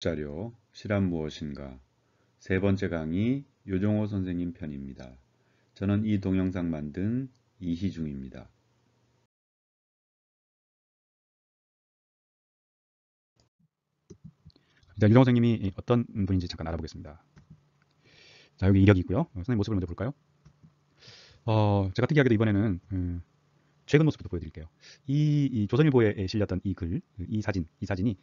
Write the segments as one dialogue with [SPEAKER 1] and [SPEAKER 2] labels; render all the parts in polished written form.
[SPEAKER 1] 자료, 시란 무엇인가? 세 번째 강의, 요정호 선생님 편입니다. 저는 이 동영상 만든 이희중입니다.
[SPEAKER 2] 자, 유정호 선생님이 어떤 분인지 잠깐 알아보겠습니다. 자, 여기 이력이 있고요. 선생님 모습을 먼저 볼까요? 제가 특이하게도 이번에는 최근 모습부터 보여드릴게요. 이 조선일보에 실렸던 이 글, 이 사진이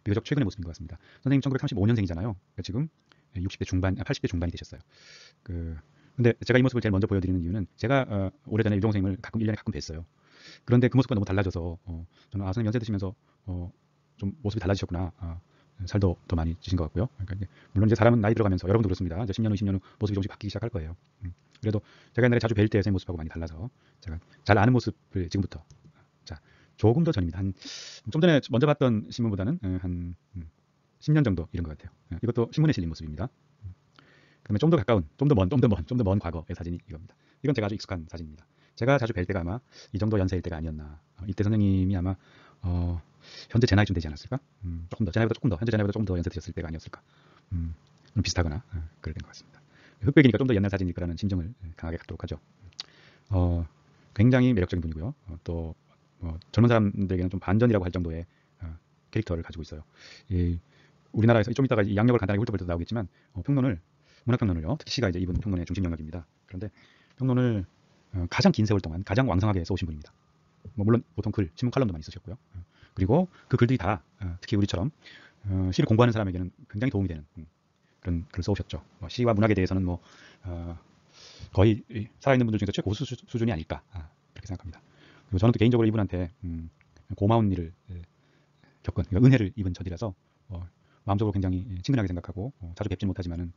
[SPEAKER 2] 비교적 최근의 모습인 것 같습니다. 선생님 1935년생이잖아요. 지금 60대 중반, 80대 중반이 되셨어요. 근데 제가 이 모습을 제일 먼저 보여드리는 이유는 제가 오래전에 유정호 선생님을 가끔 1년에 가끔 뵀어요. 그런데 그 모습과 너무 달라져서 저는 선생님 연세 드시면서 좀 모습이 달라지셨구나. 살도 더 많이 찌신 것 같고요. 그러니까 물론 이제 사람은 나이 들어가면서 여러분도 그렇습니다. 이제 10년 후, 20년 후 모습이 조금씩 바뀌기 시작할 거예요. 그래도 제가 옛날에 자주 뵐 때 제 모습하고 많이 달라서 제가 잘 아는 모습을 지금부터 자 조금 더 전입니다. 한 좀 전에 먼저 봤던 신문보다는 한 10년 정도 이런 것 같아요. 이것도 신문에 실린 모습입니다. 그러면 좀 더 가까운, 좀 더 먼 과거의 사진이 이겁니다. 이건 제가 아주 익숙한 사진입니다. 제가 자주 뵐 때가 아마 이 정도 연세일 때가 아니었나. 이때 선생님이 아마 현재 제 나이쯤 되지 않았을까? 현재 제 나이보다 조금 더 연세 드셨을 때가 아니었을까? 좀 비슷하거나 그럴 된 것 같습니다. 흑백이니까 좀 더 옛날 사진일 거라는 심정을 강하게 갖도록 하죠. 어, 굉장히 매력적인 분이고요. 또 젊은 사람들에게는 좀 반전이라고 할 정도의 캐릭터를 가지고 있어요. 우리나라에서 좀 이따가 이 양력을 간단하게 훑어볼 때 나오겠지만 평론을 문학평론을요. 특히 시가 이제 이분 평론의 중심 영역입니다. 그런데 평론을 가장 긴 세월 동안 가장 왕성하게 써오신 분입니다. 물론 보통 신문 칼럼도 많이 쓰셨고요. 그리고 그 글들이 다 특히 우리처럼 시를 공부하는 사람에게는 굉장히 도움이 되는 그런 글을 써오셨죠. 시와 문학에 대해서는 거의 살아있는 분들 중에서 최고수 수준이 아닐까 그렇게 생각합니다. 그리고 저는 또 개인적으로 이분한테 고마운 일을 겪은 그러니까 은혜를 입은 처지라서 마음적으로 굉장히 친근하게 생각하고 자주 뵙진 못하지만은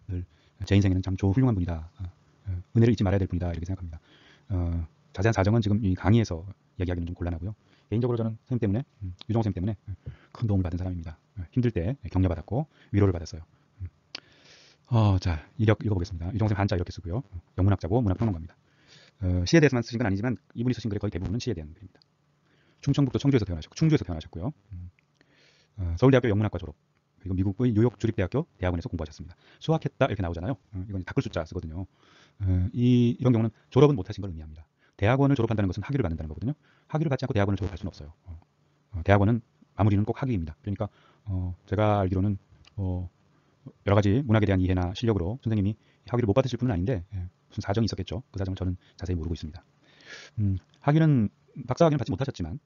[SPEAKER 2] 늘 제 인생에는 참 훌륭한 분이다. 은혜를 잊지 말아야 될 분이다 이렇게 생각합니다. 자세한 사정은 지금 이 강의에서 이야기하기는 좀 곤란하고요. 개인적으로 저는 선생님 때문에 유정호 선생님 때문에 큰 도움을 받은 사람입니다. 힘들 때 격려받았고 위로를 받았어요. 자, 이력 읽어보겠습니다. 유정호 선생님 한자 이렇게 쓰고요. 영문학자고 문학평론가입니다. 시에 대해서만 쓰신 건 아니지만 이분이 쓰신 글의 거의 대부분은 시에 대한 글입니다. 충청북도 충주에서 태어나셨고요. 서울대학교 영문학과 졸업, 그리고 미국의 뉴욕 주립대학교 대학원에서 공부하셨습니다. 수학했다 이렇게 나오잖아요. 이건 닦을 숫자 쓰거든요. 이런 경우는 졸업은 못하신 걸 의미합니다. 대학원을 졸업한다는 것은 학위를 받는다는 거거든요. 학위를 받지 않고 대학원을 졸업할 수는 없어요. 대학원은 마무리는 꼭 학위입니다. 그러니까 제가 알기로는 여러 가지 문학에 대한 이해나 실력으로 선생님이 학위를 못 받으실 분은 아닌데 무슨 사정이 있었겠죠. 그 사정을 저는 자세히 모르고 있습니다. 학위는 박사 학위는 받지 못하셨지만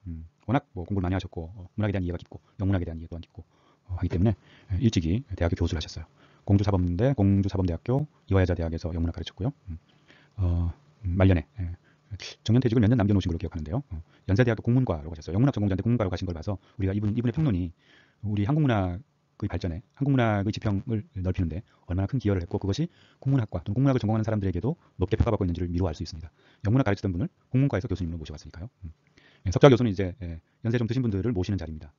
[SPEAKER 2] 워낙 공부를 많이 하셨고 문학에 대한 이해가 깊고 영문학에 대한 이해 또한 깊고 하기 때문에 일찍이 대학교 교수를 하셨어요. 공주사범대, 공주사범대학교 이화여자대학에서 영문학 가르쳤고요. 말년에 정년퇴직을 몇 년 남겨놓으신 걸로 기억하는데요. 연세대학교 국문과로 가셨어요. 영문학 전공자인데 국문과로 가신 걸 봐서 우리가 이분의 평론이 우리 한국문학의 발전에, 한국문학의 지평을 넓히는데 얼마나 큰 기여를 했고 그것이 국문학과 또는 국문학을 전공하는 사람들에게도 높게 평가받고 있는지를 미루어 알 수 있습니다. 영문학 가르치던 분을 국문과에서 교수님으로 모셔왔으니까요. 석좌 교수는 이제 연세 좀 드신 분들을 모시는 자리입니다.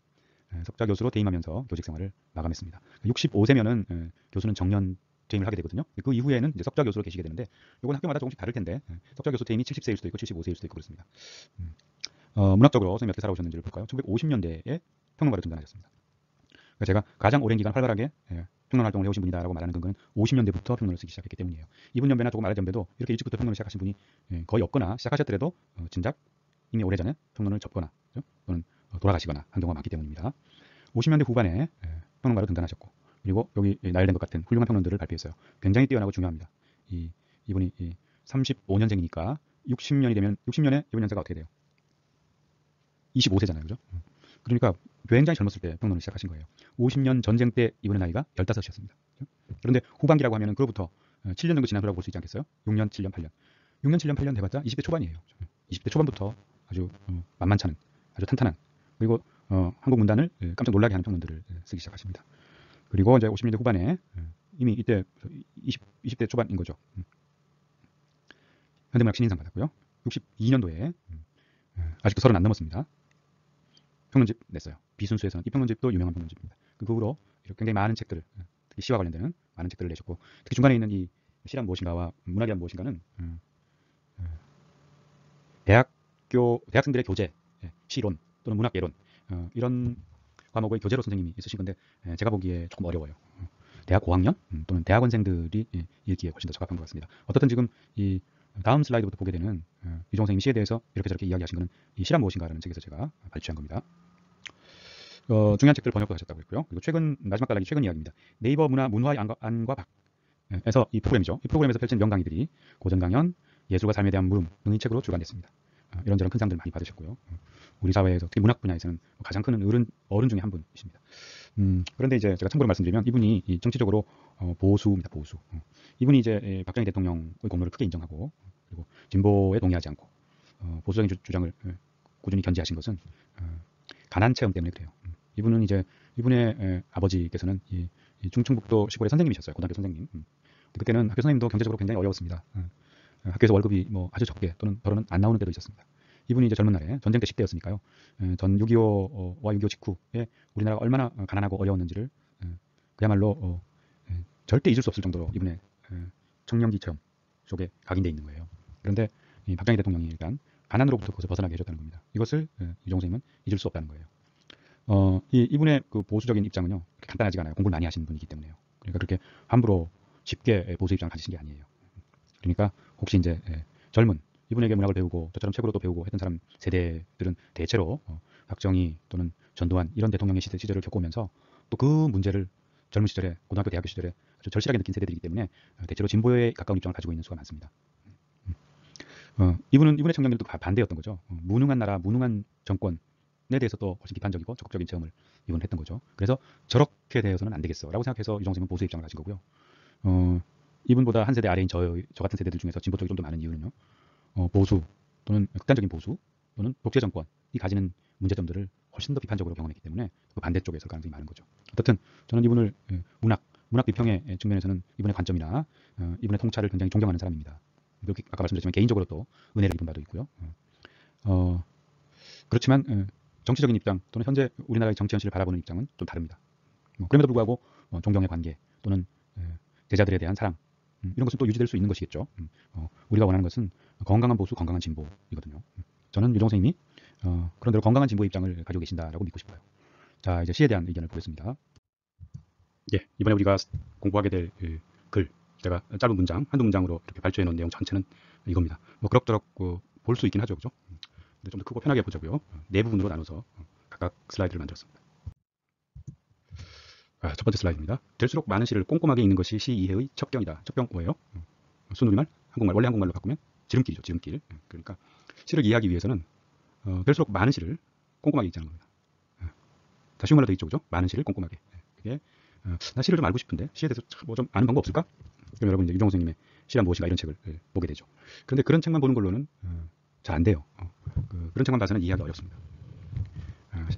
[SPEAKER 2] 석좌 교수로 퇴임하면서 교직 생활을 마감했습니다. 65세면은 교수는 정년 퇴임을 하게 되거든요. 그 이후에는 이제 석좌 교수로 계시게 되는데 이건 학교마다 조금씩 다를 텐데 석좌 교수 퇴임이 70세일 수도 있고 75세일 수도 있고 그렇습니다. 문학적으로 선생님 어떻게 살아오셨는지를 볼까요? 1950년대에 평론가로 등단하셨습니다. 그러니까 제가 가장 오랜 기간 활발하게 평론 활동을 해오신 분이다라고 말하는 근거는 50년대부터 평론을 쓰기 시작했기 때문이에요. 이분 연배나 조금 아래 연배도 이렇게 일찍부터 평론을 시작하신 분이 거의 없거나 시작하셨더라도 진작 이미 오래전에 평론을 접거나 또는 돌아가시거나 한 경우가 많기 때문입니다. 50년대 후반에 평론가로 등단하셨고 그리고 여기 나열된 것 같은 훌륭한 평론들을 발표했어요. 굉장히 뛰어나고 중요합니다. 이분이 35년생이니까 60년에 이분 연세가 어떻게 돼요? 25세잖아요. 그죠? 그러니까 굉장히 젊었을 때 평론을 시작하신 거예요. 50년 전쟁 때 이분의 나이가 15이었습니다. 그런데 후반기라고 하면은 그로부터 7년 정도 지난 후라고 볼 수 있지 않겠어요? 6년, 7년, 8년. 6년, 7년, 8년 돼봤자 20대 초반이에요. 20대 초반부터 아주 만만찮은, 아주 탄탄한, 그리고 한국 문단을 깜짝 놀라게 하는 평론들을 쓰기 시작하십니다. 그리고 이제 50년대 후반에 이미 이때 20대 초반인 거죠. 현대문학 신인상 받았고요. 62년도에 아직도 30 안 넘었습니다. 평론집 냈어요. 비순수에서는 이 평론집도 유명한 평론집입니다. 그 후로 굉장히 많은 책들을 특히 시와 관련되는 많은 책들을 내셨고 특히 중간에 있는 이 시란 무엇인가와 문학이란 무엇인가는 대학생들의 교재, 시론 또는 문학 예론 이런 과목의 교재로 선생님이 있으신 건데 제가 보기에 조금 어려워요. 대학 고학년 또는 대학원생들이 읽기에 훨씬 더 적합한 것 같습니다. 어떻든 지금 이 다음 슬라이드부터 보게 되는 유종 선생님 시에 대해서 이렇게 저렇게 이야기하신 것은 이 시란 무엇인가라는 책에서 제가 발췌한 겁니다. 중요한 책들 번역도 하셨다고 했고요. 그리고 최근 마지막 단락이 최근 이야기입니다. 네이버 문화 문화의 안과 박에서 이 프로그램이죠. 이 프로그램에서 펼친 명강의들이 고전 강연, 예술과 삶에 대한 물음 등의 책으로 출간됐습니다. 이런저런 큰 상들 많이 받으셨고요. 우리 사회에서 특히 문학 분야에서는 가장 큰 어른 중에 한 분이십니다. 그런데 이제 제가 참고로 말씀드리면 이분이 정치적으로 보수입니다. 보수. 이분이 이제 박정희 대통령의 공로를 크게 인정하고 그리고 진보에 동의하지 않고 보수적인 주장을 꾸준히 견지하신 것은 가난 체험 때문에 그래요. 이분은 이제 이분의 아버지께서는 이 충청북도 시골의 선생님이셨어요. 고등학교 선생님. 그때는 학교 선생님도 경제적으로 굉장히 어려웠습니다. 학교에서 월급이 뭐 아주 적게 또는 더러는 안 나오는 때도 있었습니다. 이분이 이제 젊은 날에 전쟁 때 10대였으니까요. 전 6.25와 6.25 직후에 우리나라가 얼마나 가난하고 어려웠는지를 그야말로 절대 잊을 수 없을 정도로 이분의 청년기 체험 속에 각인되어 있는 거예요. 그런데 이 박정희 대통령이 일단 가난으로부터 그것을 벗어나게 해줬다는 겁니다. 이것을 유종 선생님은 잊을 수 없다는 거예요. 이분의 그 보수적인 입장은요, 그렇게 간단하지가 않아요. 공부를 많이 하시는 분이기 때문에요. 그러니까 그렇게 함부로 쉽게 보수 입장을 가지신 게 아니에요. 그러니까 혹시 이제 젊은 이분에게 문학을 배우고 저처럼 책으로 또 배우고 했던 사람 세대들은 대체로 박정희 또는 전두환 이런 대통령의 시절을 겪으면서 또 그 문제를 젊은 시절에 고등학교 대학교 시절에 아주 절실하게 느낀 세대들이기 때문에 대체로 진보에 가까운 입장을 가지고 있는 수가 많습니다. 이분의 청년들도 반대였던 거죠. 무능한 나라, 무능한 정권에 대해서 또 훨씬 비판적이고 적극적인 체험을 이분은 했던 거죠. 그래서 저렇게 되어서는 안 되겠어라고 생각해서 유종 선생님은 보수 입장을 가진 거고요. 이분보다 한 세대 아래인 저 같은 세대들 중에서 진보 쪽이 좀 더 많은 이유는요. 보수 또는 극단적인 보수 또는 독재 정권이 가지는 문제점들을 훨씬 더 비판적으로 경험했기 때문에 그 반대쪽에서 가능성이 많은 거죠. 어떻든 저는 이분을 문학 비평의 측면에서는 이분의 관점이나 이분의 통찰을 굉장히 존경하는 사람입니다. 그렇게 아까 말씀드렸지만 개인적으로 또 은혜를 입은 바도 있고요. 그렇지만 정치적인 입장 또는 현재 우리나라의 정치 현실을 바라보는 입장은 좀 다릅니다. 그럼에도 불구하고 존경의 관계 또는 제자들에 대한 사랑 이런 것은 또 유지될 수 있는 것이겠죠. 우리가 원하는 것은 건강한 보수, 건강한 진보이거든요. 저는 유종 선생님이 그런 대로 건강한 진보의 입장을 가지고 계신다라고 믿고 싶어요. 자, 이제 시에 대한 의견을 보겠습니다. 예, 이번에 우리가 공부하게 될 글, 제가 짧은 문장, 한두 문장으로 이렇게 발췌해 놓은 내용 전체는 이겁니다. 뭐 그럭저럭 볼 수 있긴 하죠, 그죠? 근데 좀 더 크고 편하게 보자고요. 네 부분으로 나눠서 각각 슬라이드를 만들었습니다. 첫 번째 슬라이드입니다. 될수록 많은 시를 꼼꼼하게 읽는 것이 시 이해의 첩경이다. 첩경 뭐예요? 순우리말, 한국말, 원래 한국말로 바꾸면 지름길이죠. 지름길. 그러니까 시를 이해하기 위해서는 될수록 많은 시를 꼼꼼하게 읽자는 겁니다. 다 쉬운 말로 되어 있죠, 그죠? 많은 시를 꼼꼼하게. 그게 나 시를 좀 알고 싶은데 시에 대해서 뭐 좀 아는 방법 없을까? 그럼 여러분 이제 유종 선생님의 시란 무엇인가 이런 책을 보게 되죠. 그런데 그런 책만 보는 걸로는 잘 안 돼요. 그런 책만 봐서는 이해하기 어렵습니다.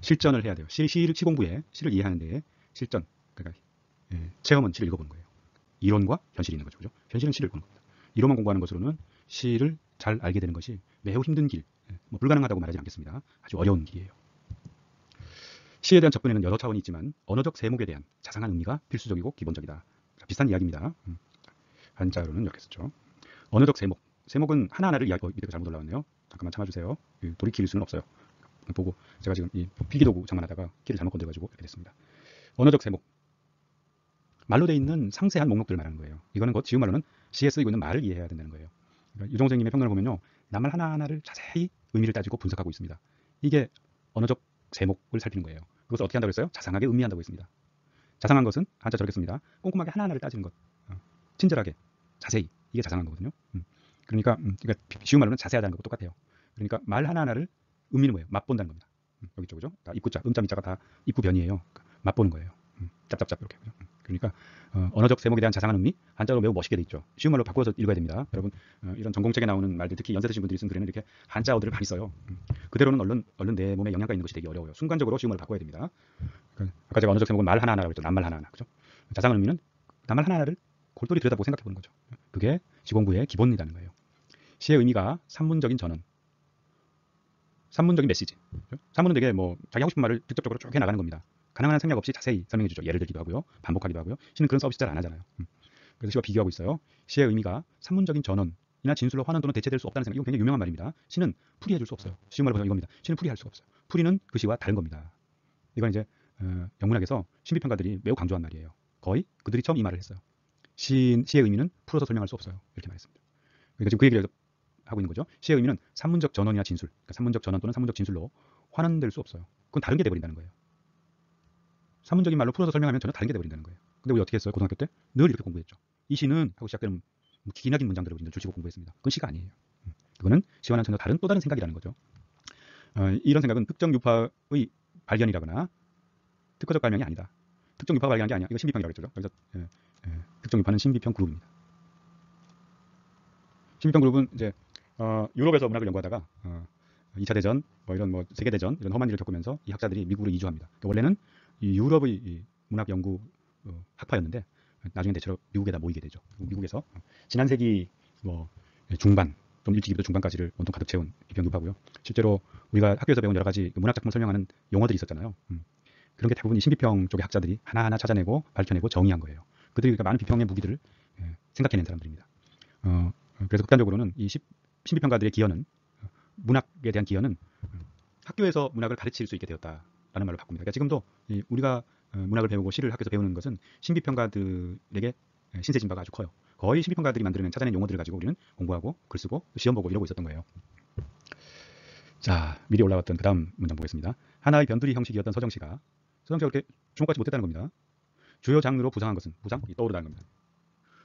[SPEAKER 2] 실전을 해야 돼요. 시 공부에 시를 이해하는 데에 실전, 그러니까 체험은 시를 읽어보는 거예요. 이론과 현실이 있는 거죠, 그죠? 현실은 시를 읽는 겁니다. 이론만 공부하는 것으로는 시를 잘 알게 되는 것이 매우 힘든 길, 뭐 불가능하다고 말하지 않겠습니다. 아주 어려운 길이에요. 시에 대한 접근에는 여러 차원이 있지만 언어적 세목에 대한 자상한 의미가 필수적이고 기본적이다. 비슷한 이야기입니다. 한자로는 이렇게 썼죠. 언어적 세목. 세목은 하나하나를 밑에 잘못 올라왔네요. 잠깐만 참아주세요. 돌이킬 수는 없어요. 보고 제가 지금 이 필기도구 장만하다가 키를 잘못 건드려가지고 이렇게 됐습니다. 언어적 세목. 말로 되어 있는 상세한 목록들을 말하는 거예요. 이거는 곧 지금 말로는 시에 쓰이고 있는 말을 이해해야 된다는 거예요. 그러니까 유종 선생님의 평론을 보면요. 낱말 하나하나를 자세히 의미를 따지고 분석하고 있습니다. 이게 언어적 세목을 살피는 거예요. 그것을 어떻게 한다고 했어요? 자상하게 음미한다고 했습니다. 자상한 것은 한자 저렇게 씁니다. 꼼꼼하게 하나하나를 따지는 것. 친절하게, 자세히. 이게 자상한 거거든요. 그러니까 쉬운 말로는 자세하다는 것과 똑같아요. 그러니까 말 하나하나를 음미는 뭐예요? 맛본다는 겁니다. 여기 있죠, 그죠? 다 입구자, 음자, 미자가 다 입구 변이에요. 맛보는 거예요. 짭짭짭 이렇게. 그러니까 언어적 세목에 대한 자상한 의미, 한자로 매우 멋있게 돼 있죠. 쉬운 말로 바꾸어서 읽어야 됩니다. 여러분 이런 전공책에 나오는 말들, 특히 연세 드신 분들이 쓴 글에는 이렇게 한자어들을 많이 써요. 그대로는 얼른 내 몸에 영양가 있는 것이 되게 어려워요. 순간적으로 쉬운 말로 바꿔야 됩니다. 그러니까 아까 제가 언어적 세목은 말 하나하나라고 했죠. 낱말 하나하나, 그죠? 자상한 의미는 낱말 하나하나를 골똘히 들여다보고 생각해 보는 거죠. 그게 시공부의 기본이라는 거예요. 시의 의미가 산문적인 전언, 산문적인 메시지. 산문은 되게 뭐 자기 하고 싶은 말을 직접적으로 쭉 해나가는 겁니다. 가능한 한 생략 없이 자세히 설명해 주죠. 예를 들기도 하고요. 반복하기도 하고요. 시는 그런 서비스 잘 안 하잖아요. 그래서 시와 비교하고 있어요. 시의 의미가 산문적인 전언이나 진술로 환원 또는 대체될 수 없다는 생각. 이건 굉장히 유명한 말입니다. 시는 풀이해 줄 수 없어요. 쉬운 말로 보면 이겁니다. 시는 풀이할 수가 없어요. 풀이는 그 시와 다른 겁니다. 이건 이제 영문학에서 신비평가들이 매우 강조한 말이에요. 거의 그들이 처음 이 말을 했어요. 시의 의미는 풀어서 설명할 수 없어요. 이렇게 말했습니다. 그러니까 지금 그 얘기를 하고 있는 거죠. 시의 의미는 산문적 전원이나 진술, 그러니까 산문적 전원 또는 산문적 진술로 환원될 수 없어요. 그건 다른 게 돼버린다는 거예요. 산문적인 말로 풀어서 설명하면 전혀 다른 게 돼버린다는 거예요. 근데 우리 어떻게 했어요? 고등학교 때 늘 이렇게 공부했죠. 이 시는 하고 시작되는 기나긴 문장들을 우리는 줄치고 공부했습니다. 그건 시가 아니에요. 그거는 시와는 전혀 다른 또 다른 생각이라는 거죠. 이런 생각은 특정 유파의 발견이라거나 특허적 발명이 아니다. 특정 유파가 발견한 게 아니야. 이거 신비평이라고 했죠. 그래서 특정 유파는 신비평 그룹입니다. 신비평 그룹은 이제 유럽에서 문학을 연구하다가 2차 대전, 뭐 이런 뭐 세계 대전 이런 험한 일을 겪으면서 이 학자들이 미국으로 이주합니다. 그러니까 원래는 이 유럽의 이 문학 연구 학파였는데 나중에 대체로 미국에다 모이게 되죠. 미국에서 지난 세기 뭐 중반 좀 일찍부터 중반까지를 온통 가득 채운 비평 유파고요. 실제로 우리가 학교에서 배운 여러 가지 문학 작품을 설명하는 용어들이 있었잖아요. 그런 게 대부분 이 신비평 쪽의 학자들이 하나하나 찾아내고 밝혀내고 정의한 거예요. 그들이 그러니까 많은 비평의 무기들을 생각해낸 사람들입니다. 그래서 극단적으로는 이 신비평가들의 기여는 문학에 대한 기여는 학교에서 문학을 가르칠 수 있게 되었다라는 말로 바꿉니다. 그러니까 지금도 우리가 문학을 배우고 시를 학교에서 배우는 것은 신비평가들에게 신세진 바가 아주 커요. 거의 신비평가들이 만들어낸 찾아낸 용어들을 가지고 우리는 공부하고 글 쓰고 시험 보고 이러고 있었던 거예요. 자, 미리 올라왔던 그 다음 문장 보겠습니다. 하나의 변두리 형식이었던 서정시가 이렇게 주목받지 못했다는 겁니다. 주요 장르로 부상한 것은 부상이 떠오르다는 겁니다.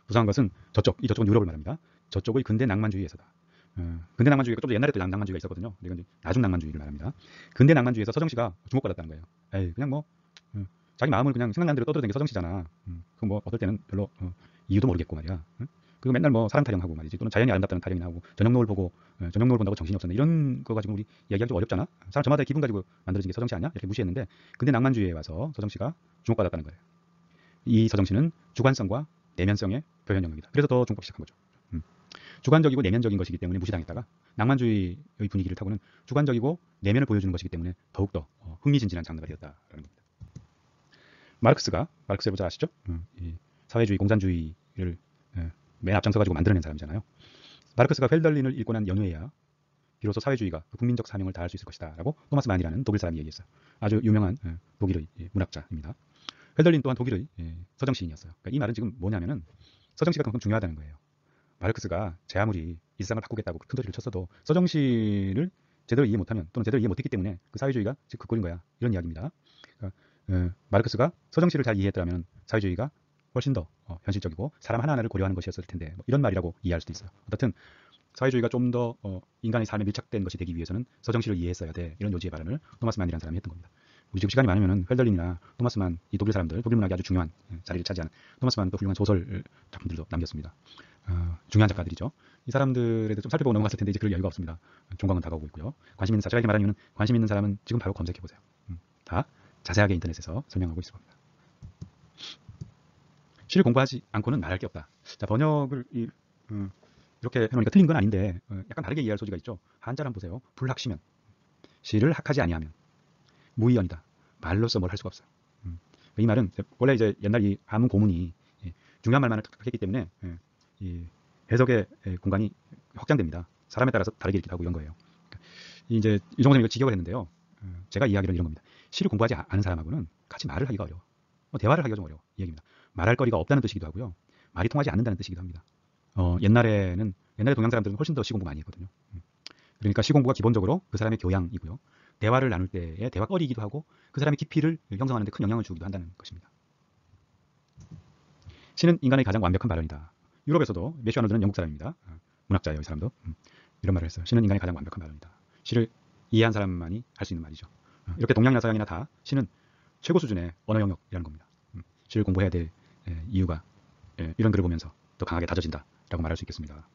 [SPEAKER 2] 부상한 것은 저쪽은 유럽을 말합니다. 저쪽의 근대 낭만주의에서다. 근대 낭만주의가 좀 더 옛날에 또 낭만주의가 있었거든요. 이건 나중 낭만주의를 말합니다. 근대 낭만주의에서 서정시가 주목받았다는 거예요. 에이, 그냥 뭐 자기 마음을 그냥 생각난 대로 떠들어댄 게 서정시잖아. 그 뭐 어떨 때는 별로 이유도 모르겠고 말이야. 그리고 맨날 뭐 사람 타령하고 말이지, 또는 자연이 아름답다는 타령이나 하고 저녁 노을 본다고 정신이 없었네, 이런 거 가지고 우리 이야기하기 좀 어렵잖아. 사람 저마다의 기분 가지고 만들어진 게 서정시 아니야? 이렇게 무시했는데 근대 낭만주의에 와서 서정시가 주목받았다는 거예요. 이 서정시는 주관성과 내면성의 표현 영역이다. 그래서 더 주목받기 시작한 거죠. 주관적이고 내면적인 것이기 때문에 무시당했다가 낭만주의의 분위기를 타고는 주관적이고 내면을 보여주는 것이기 때문에 더욱더 흥미진진한 장르가 되었다라는 겁니다. 마르크스를 보자 아시죠? 이 사회주의, 공산주의를 맨 앞장서 가지고 만들어낸 사람이잖아요. 마르크스가 펠덜린을 읽고 난 연후에야 비로소 사회주의가 그 국민적 사명을 다할 수 있을 것이다 라고 토마스 만이라는 독일 사람이 얘기했어요. 아주 유명한 독일의 문학자입니다. 펠덜린 또한 독일의 서정 시인이었어요. 그러니까 이 말은 지금 뭐냐면은 서정시가 그만큼 중요하다는 거예요. 마르크스가 제 아무리 일상을 바꾸겠다고 큰 소리를 쳤어도 서정시를 제대로 이해 못하면, 또는 제대로 이해 못했기 때문에 그 사회주의가 지금 그 꼴인 거야, 이런 이야기입니다. 그러니까 마르크스가 서정시를 잘 이해했더라면 사회주의가 훨씬 더 현실적이고 사람 하나하나를 고려하는 것이었을 텐데, 뭐 이런 말이라고 이해할 수도 있어요. 어떻든 사회주의가 좀 더 인간의 삶에 밀착된 것이 되기 위해서는 서정시를 이해했어야 돼, 이런 요지의 발언을 토마스 만이라는 사람이 했던 겁니다. 우리 지금 시간이 많으면 펠덜린이나 토마스 만, 이 독일 사람들, 독일 문학이 아주 중요한 자리를 차지하는 토마스 만도 훌륭한 소설 작품들도 남겼습니다. 중요한 작가들이죠. 이 사람들에 대해서 좀 살펴보고 넘어갔을 텐데 이제 그럴 여유가 없습니다. 종강은 다가오고 있고요. 관심 있는 사람, 제가 이렇게 말하는 이유는 관심 있는 사람은 지금 바로 검색해보세요. 다 자세하게 인터넷에서 설명하고 있을 겁니다. 시를 공부하지 않고는 말할 게 없다. 자, 번역을 이렇게 해놓으니까 틀린 건 아닌데 약간 다르게 이해할 소지가 있죠. 한자를 한번 보세요. 불학시면, 시를 학하지 아니하면 무의연이다. 말로써 뭘 할 수가 없어요. 이 말은 원래 이제 옛날 이 한문 고문이 중요한 말만을 했기 때문에 이 해석의 공간이 확장됩니다. 사람에 따라서 다르게 읽기도 하고 이런 거예요. 그러니까 이제 유정호 선생님이 직역을 했는데요. 제가 이해하기로는 이런 겁니다. 시를 공부하지 않은 사람하고는 같이 말을 하기가 어려워. 대화를 하기가 좀 어려워, 이 얘기입니다. 말할 거리가 없다는 뜻이기도 하고요. 말이 통하지 않는다는 뜻이기도 합니다. 옛날에 동양 사람들은 훨씬 더 시 공부 많이 했거든요. 그러니까 시 공부가 기본적으로 그 사람의 교양이고요. 대화를 나눌 때의 대화거리이기도 하고 그 사람의 깊이를 형성하는 데 큰 영향을 주기도 한다는 것입니다. 시는 인간의 가장 완벽한 발언이다. 유럽에서도 메슈 아놀드는 영국 사람입니다. 문학자예요, 이 사람도. 이런 말을 했어요. 시는 인간의 가장 완벽한 발언이다. 시를 이해한 사람만이 할 수 있는 말이죠. 이렇게 동양이나 서양이나 다 시는 최고 수준의 언어 영역이라는 겁니다. 시를 공부해야 될 이유가 이런 글을 보면서 더 강하게 다져진다라고 말할 수 있겠습니다.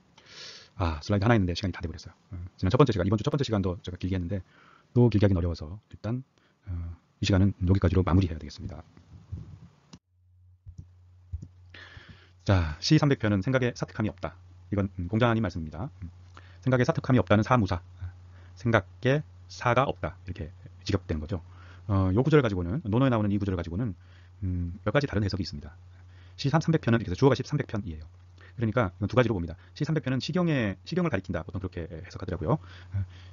[SPEAKER 2] 슬라이드 하나 있는데 시간이 다 돼버렸어요. 지난 첫 번째 시간, 이번 주 첫 번째 시간도 제가 길게 했는데 또 길게 하긴 어려워서 일단 이 시간은 여기까지로 마무리해야 되겠습니다. 자, 시 300편은 생각에 사특함이 없다. 이건 공자님 말씀입니다. 생각에 사특함이 없다는 사무사, 생각에 사가 없다, 이렇게 직역되는 거죠. 이 구절을 가지고는, 논어에 나오는 이 구절을 가지고는 몇 가지 다른 해석이 있습니다. 시 300편은 이렇게 해서 주어가 1300편이에요. 그러니까 두 가지로 봅니다. 시 300편은 시경을 가리킨다, 보통 그렇게 해석하더라고요.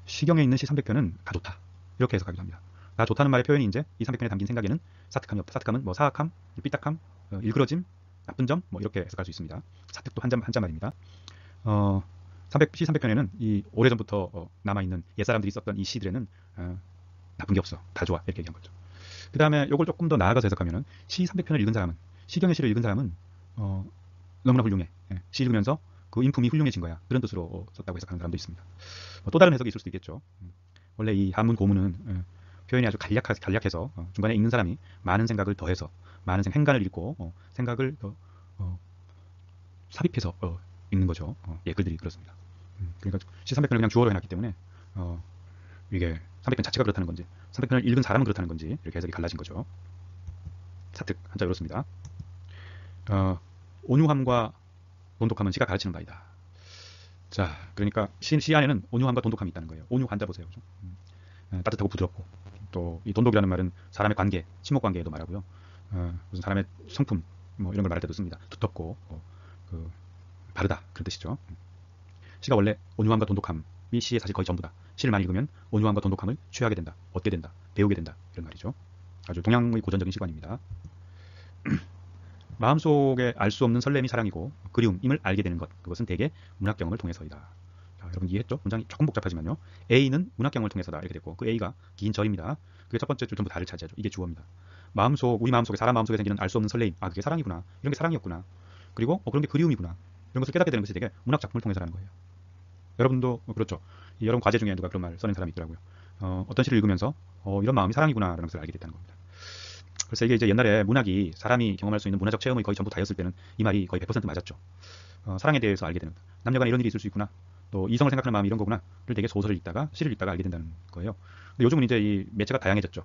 [SPEAKER 2] 시경에 있는 시 300편은 다 좋다, 이렇게 해석하기도 합니다. 다 좋다는 말의 표현이 이제 이 300편에 담긴 생각에는 사특함이 없다. 사특함은 뭐 사악함, 삐딱함, 일그러짐, 나쁜 점 뭐 이렇게 해석할 수 있습니다. 사특도 한자 말입니다. 300편에는 이 오래전부터 남아있는 옛사람들이 썼던 이 시들에는 나쁜 게 없어. 다 좋아. 이렇게 얘기한 거죠. 그 다음에 이걸 조금 더 나아가서 해석하면은 시 300편을 읽은 사람은, 시경의 시를 읽은 사람은 너무나 훌륭해. 시 읽으면서 그 인품이 훌륭해진 거야. 그런 뜻으로 썼다고 해석하는 사람도 있습니다. 또 다른 해석이 있을 수도 있겠죠. 원래 이 한문 고문은 표현이 아주 간략해서 중간에 읽는 사람이 많은 생각을 더해서 많은 행간을 읽고 생각을 더 삽입해서 읽는 거죠. 예, 글들이 그렇습니다. 그러니까 시 300편을 그냥 주어로 해놨기 때문에 이게 300편 자체가 그렇다는 건지 300편을 읽은 사람은 그렇다는 건지 이렇게 해석이 갈라진 거죠. 사특 한자 이렇습니다. 온유함과 돈독함은 시가 가르치는 바이다. 자, 그러니까 시 안에는 온유함과 돈독함이 있다는 거예요. 온유 한자 보세요. 따뜻하고 부드럽고, 또 이 돈독이라는 말은 사람의 관계, 친목 관계에도 말하고요. 무슨 사람의 성품 뭐 이런 걸 말할 때도 씁니다. 두텁고 바르다 그런 뜻이죠. 시가 원래 온유함과 돈독함이 시의 사실 거의 전부다. 시를 많이 읽으면 온유함과 돈독함을 취하게 된다, 얻게 된다, 배우게 된다 이런 말이죠. 아주 동양의 고전적인 시관입니다. 마음속에 알 수 없는 설렘이 사랑이고 그리움임을 알게 되는 것, 그것은 대개 문학 경험을 통해서이다. 자, 여러분 이해했죠? 문장이 조금 복잡하지만요. A는 문학 경험을 통해서다 이렇게 됐고, 그 A가 긴 절입니다. 그게 첫 번째 줄 전부 다를 차지하죠. 이게 주어입니다. 우리 마음속에, 사람 마음속에 생기는 알 수 없는 설레임, 그게 사랑이구나, 이런 게 사랑이었구나, 그리고 그런 게 그리움이구나, 이런 것을 깨닫게 되는 것이 되게 문학 작품을 통해서라는 거예요. 여러분도 그렇죠. 여러분 과제 중에 누가 그런 말 써낸 사람이 있더라고요. 어떤 시를 읽으면서 이런 마음이 사랑이구나 라는 것을 알게 됐다는 겁니다. 그래서 이게 이제 옛날에 문학이 사람이 경험할 수 있는 문화적 체험의 거의 전부 다였을 때는 이 말이 거의 100% 맞았죠. 사랑에 대해서 알게 되는, 남녀간에 이런 일이 있을 수 있구나, 또 이성을 생각하는 마음이 이런 거구나를 되게 소설을 읽다가, 시를 읽다가 알게 된다는 거예요. 근데 요즘은 이제 이 매체가 다양해졌죠.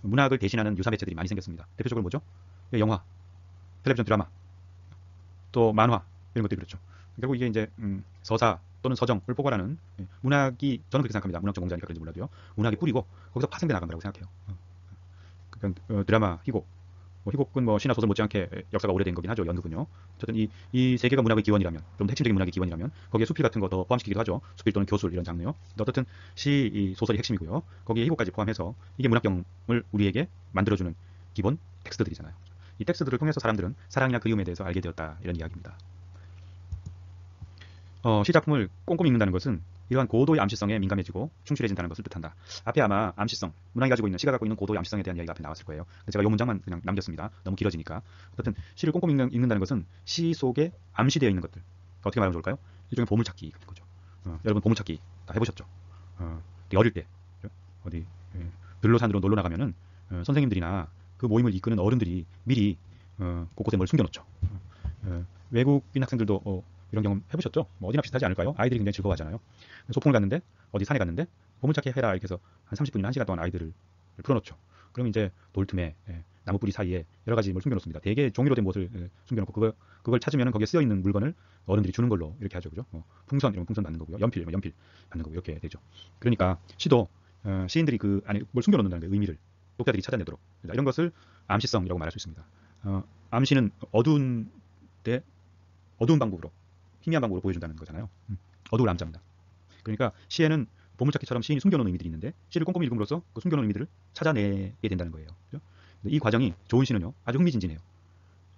[SPEAKER 2] 문학을 대신하는 유사 매체들이 많이 생겼습니다. 대표적으로 뭐죠? 영화, 텔레비전 드라마, 또 만화 이런 것들이 그렇죠. 결국 이게 이제 서사 또는 서정을 포괄하는 문학이, 저는 그렇게 생각합니다. 문학 전공자니까 그런지 몰라도요. 문학이 뿌리고 거기서 파생돼 나간다고 생각해요. 드라마, 희곡, 희곡은 뭐 시나 소설 못지않게 역사가 오래된 거긴 하죠. 연극은요. 어쨌든 이 세계가 문학의 기원이라면, 좀 핵심적인 문학의 기원이라면 거기에 수필 같은 거 더 포함시키기도 하죠. 수필 또는 교술 이런 장르요. 어쨌든 이 소설이 핵심이고요. 거기에 희곡까지 포함해서 이게 문학경을 우리에게 만들어주는 기본 텍스트들이잖아요. 이 텍스트들을 통해서 사람들은 사랑이나 그리움에 대해서 알게 되었다, 이런 이야기입니다. 시작품을 꼼꼼히 읽는다는 것은 이러한 고도의 암시성에 민감해지고 충실해진다는 것을 뜻한다. 앞에 아마 암시성, 문학이 가지고 있는, 시가 갖고 있는 고도의 암시성에 대한 이야기가 앞에 나왔을 거예요. 근데 제가 이 문장만 그냥 남겼습니다. 너무 길어지니까. 어쨌든 시를 꼼꼼히 읽는다는 것은 시 속에 암시되어 있는 것들, 어떻게 말하면 좋을까요? 일종의 보물찾기 같은 거죠. 여러분 보물찾기 다 해보셨죠? 되게 어릴 때 어디 들로산으로 놀러 나가면은 선생님들이나 그 모임을 이끄는 어른들이 미리 곳곳에 뭘 숨겨놓죠. 외국인 학생들도 이런 경험 해보셨죠? 뭐 어디나 비슷하지 않을까요? 아이들이 굉장히 즐거워하잖아요. 소풍을 갔는데, 어디 산에 갔는데 보물찾기 해라 이렇게 해서 한 30분이나 1시간 동안 아이들을 풀어놓죠. 그럼 이제 돌틈에 나무 뿌리 사이에 여러 가지 뭘 숨겨놓습니다. 대개 종이로 된 못을 숨겨놓고 그걸 찾으면 거기에 쓰여 있는 물건을 어른들이 주는 걸로 이렇게 하죠, 그죠? 풍선, 이런 풍선 받는 거고요, 연필 받는 거고, 이렇게 되죠. 그러니까 시도 시인들이 그 안에 뭘 숨겨놓는다는 거예요. 의미를 독자들이 찾아내도록. 이런 것을 암시성이라고 말할 수 있습니다. 암시는 어두운 방법으로, 희미한 방법으로 보여준다는 거잖아요. 어두울 암자입니다. 그러니까 시에는 보물찾기처럼 시인이 숨겨놓은 의미들이 있는데, 시를 꼼꼼히 읽음으로써 그 숨겨놓은 의미들을 찾아내게 된다는 거예요. 그렇죠? 이 과정이 좋은 시는요 아주 흥미진진해요.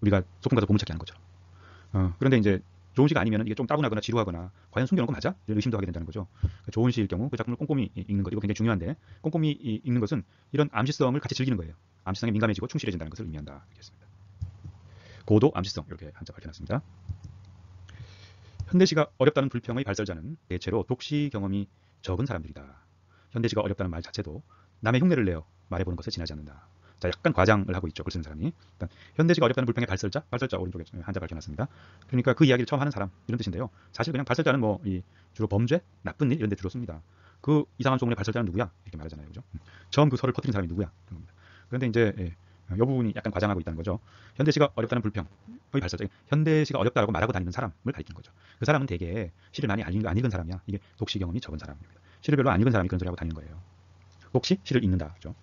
[SPEAKER 2] 우리가 소풍 가서 보물찾기 하는 것처럼. 그런데 이제 좋은 시가 아니면 이게 좀 따분하거나 지루하거나, 과연 숨겨놓은 거 맞아? 이런 의심도 하게 된다는 거죠. 그러니까 좋은 시일 경우 그 작품을 꼼꼼히 읽는 것, 이거 굉장히 중요한데, 꼼꼼히 읽는 것은 이런 암시성을 같이 즐기는 거예요. 암시성에 민감해지고 충실해진다는 것을 의미한다. 알겠습니다. 고도 암시성, 이렇게 한자 밝혀놨습니다. 현대시가 어렵다는 불평의 발설자는 대체로 독시 경험이 적은 사람들이다. 현대시가 어렵다는 말 자체도 남의 흉내를 내어 말해보는 것에 지나지 않는다. 자, 약간 과장을 하고 있죠, 글 쓰는 사람이. 일단 현대시가 어렵다는 불평의 발설자 오른쪽에 한자 밝혀놨습니다. 그러니까 그 이야기를 처음 하는 사람, 이런 뜻인데요. 사실 그냥 발설자는 주로 범죄, 나쁜 일 이런 데 주로 씁니다. 그 이상한 소문의 발설자는 누구야? 이렇게 말하잖아요, 그죠? 처음 그 설을 퍼뜨린 사람이 누구야? 그런데 이제 이 부분이 약간 과장하고 있다는 거죠. 현대시가 어렵다는 불평의 발설자, 현대시가 어렵다고 말하고 다니는 사람을 가리키는 거죠. 그 사람은 대개 시를 많이 안 읽은 사람이야. 이게 독시 경험이 적은 사람입니다. 시를 별로 안 읽은 사람이 그런 소리 하고 다니는 거예요. 독시, 시를 읽는다, 그죠?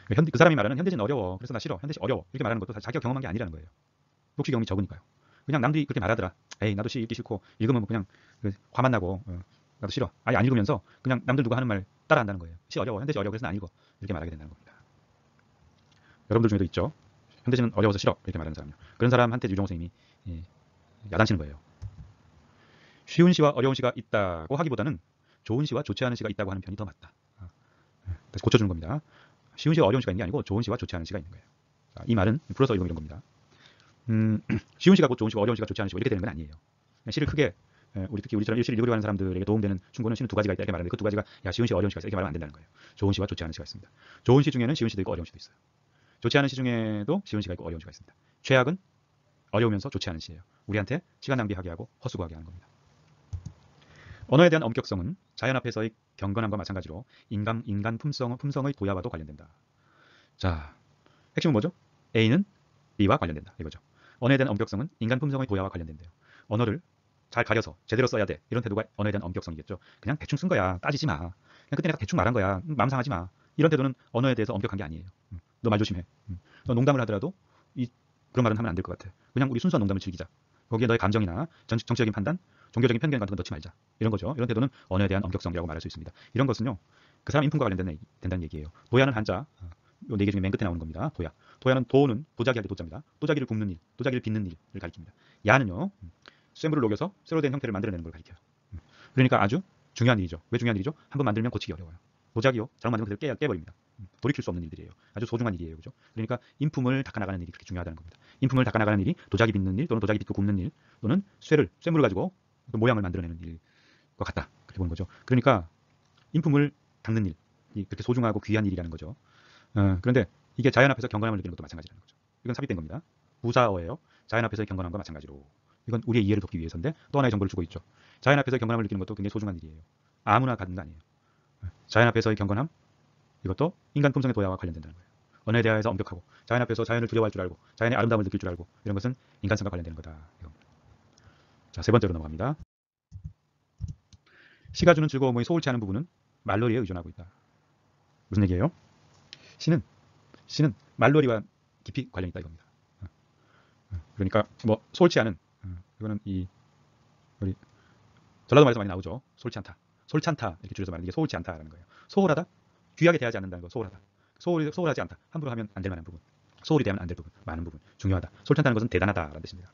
[SPEAKER 2] 그 사람이 말하는 현대시는 어려워, 그래서 나 싫어, 현대시 어려워, 이렇게 말하는 것도 사실 자기가 경험한 게 아니라는 거예요. 독시 경험이 적으니까요. 그냥 남들이 그렇게 말하더라, 에이 나도 시 읽기 싫고, 읽으면 그냥 화만 나고 나도 싫어, 아예 안 읽으면서 그냥 남들 누가 하는 말 따라한다는 거예요. 시 어려워, 현대시 어려워, 그래서 나 안 읽어, 이렇게 말하게 된다는 겁니다. 여러분들 중에도 있죠. 현대신은 어려워서 싫어 이렇게 말하는 사람요. 그런 사람한테 유정호 선생님이 예, 야단치는 거예요. 쉬운 시와 어려운 시가 있다고 하기보다는 좋은 시와 좋지 않은 시가 있다고 하는 편이 더 맞다. 다시 고쳐주는 겁니다. 쉬운 시와 어려운 시가 있는 게 아니고 좋은 시와 좋지 않은 시가 있는 거예요. 자, 이 말은 풀어서 읽으면 이런 겁니다. 쉬운 시가 곧 좋은 시고 어려운 시가 좋지 않은 시고 이렇게 되는 건 아니에요. 시를 크게 우리 특히 우리처럼 시를 읽으려고 하는 사람들에게 도움되는 충고는 시는 두 가지가 있다 이렇게 말하는데 그 두 가지가 야 쉬운 시 어려운 시가 있어 이렇게 말하면 안 된다는 거예요. 좋은 시와 좋지 않은 시가 있습니다. 좋은 시 중에는 쉬운 시도 있고 어려운 시도 있어요. 좋지 않은 시 중에도 쉬운 시가 있고 어려운 시가 있습니다. 최악은 어려우면서 좋지 않은 시예요. 우리한테 시간 낭비하게 하고 헛수고하게 하는 겁니다. 언어에 대한 엄격성은 자연 앞에서의 경건함과 마찬가지로 인간 품성의 도야와도 관련된다. 자, 핵심은 뭐죠? A는 B와 관련된다 이거죠. 언어에 대한 엄격성은 인간 품성의 도야와 관련된대요. 언어를 잘 가려서 제대로 써야 돼. 이런 태도가 언어에 대한 엄격성이겠죠. 그냥 대충 쓴 거야. 따지지 마. 그냥 그때 내가 대충 말한 거야. 마음 상하지 마. 이런 태도는 언어에 대해서 엄격한 게 아니에요. 너 말 조심해. 너 농담을 하더라도 그런 말은 하면 안 될 것 같아. 그냥 우리 순수한 농담을 즐기자. 거기에 너의 감정이나 정치적인 판단, 종교적인 편견 같은 거 넣지 말자. 이런 거죠. 이런 태도는 언어에 대한 엄격성이라고 말할 수 있습니다. 이런 것은요. 그 사람 인품과 관련된다는 얘기예요. 도야는 한자, 요 네 개 중에 맨 끝에 나오는 겁니다. 도야. 도야는 도는 도자기 할 때 도자입니다. 도자기를 굽는 일, 도자기를 빚는 일을 가리킵니다. 야는요. 쇠물을 녹여서 쇠로 된 형태를 만들어내는 걸 가리켜요. 그러니까 아주 중요한 일이죠. 왜 중요한 일이죠? 한번 만들면 고치기 어려워요. 도자기요. 잘못 만들면 그대로 깨버립니다. 돌이킬 수 없는 일들이에요. 아주 소중한 일이에요. 그죠? 그러니까 인품을 닦아나가는 일이 그렇게 중요하다는 겁니다. 인품을 닦아나가는 일이 도자기 빚는 일 또는 도자기 빚고 굽는 일 또는 쇠물을 가지고 모양을 만들어내는 일과 같다. 그렇게 보는 거죠. 그러니까 인품을 닦는 일이 그렇게 소중하고 귀한 일이라는 거죠. 그런데 이게 자연 앞에서 경건함을 느끼는 것도 마찬가지라는 거죠. 이건 삽입된 겁니다. 부사어예요. 자연 앞에서의 경건함과 마찬가지로. 이건 우리의 이해를 돕기 위해서인데 또 하나의 정보를 주고 있죠. 자연 앞에서의 경건함을 느끼는 것도 굉장히 소중한 일이에요. 아무나 갖는 거 아니에요. 자연 앞에서의 경건함 이것도 인간 품성의 도야와 관련된다는 거예요. 언어에 대해서 엄격하고 자연 앞에서 자연을 두려워할 줄 알고 자연의 아름다움을 느낄 줄 알고 이런 것은 인간성과 관련되는 거다. 이겁니다. 자, 세 번째로 넘어갑니다. 시가 주는 즐거움의 소홀치 않은 부분은 말놀이에 의존하고 있다. 무슨 얘기예요? 시는 말놀이와 깊이 관련이 있다 이겁니다. 그러니까 뭐 소홀치 않은 이거는 우리 전라도 말에서 많이 나오죠. 소홀치 않다. 솔찬다 이렇게 줄여서 말하는 이게 소홀치 않다라는 거예요. 소홀하다, 귀하게 대하지 않는다는 거 소홀하다. 소홀하지 않다. 함부로 하면 안 될 만한 부분, 소홀히 대하면 안 될 부분, 많은 부분 중요하다. 솔찬다는 것은 대단하다라는 뜻입니다.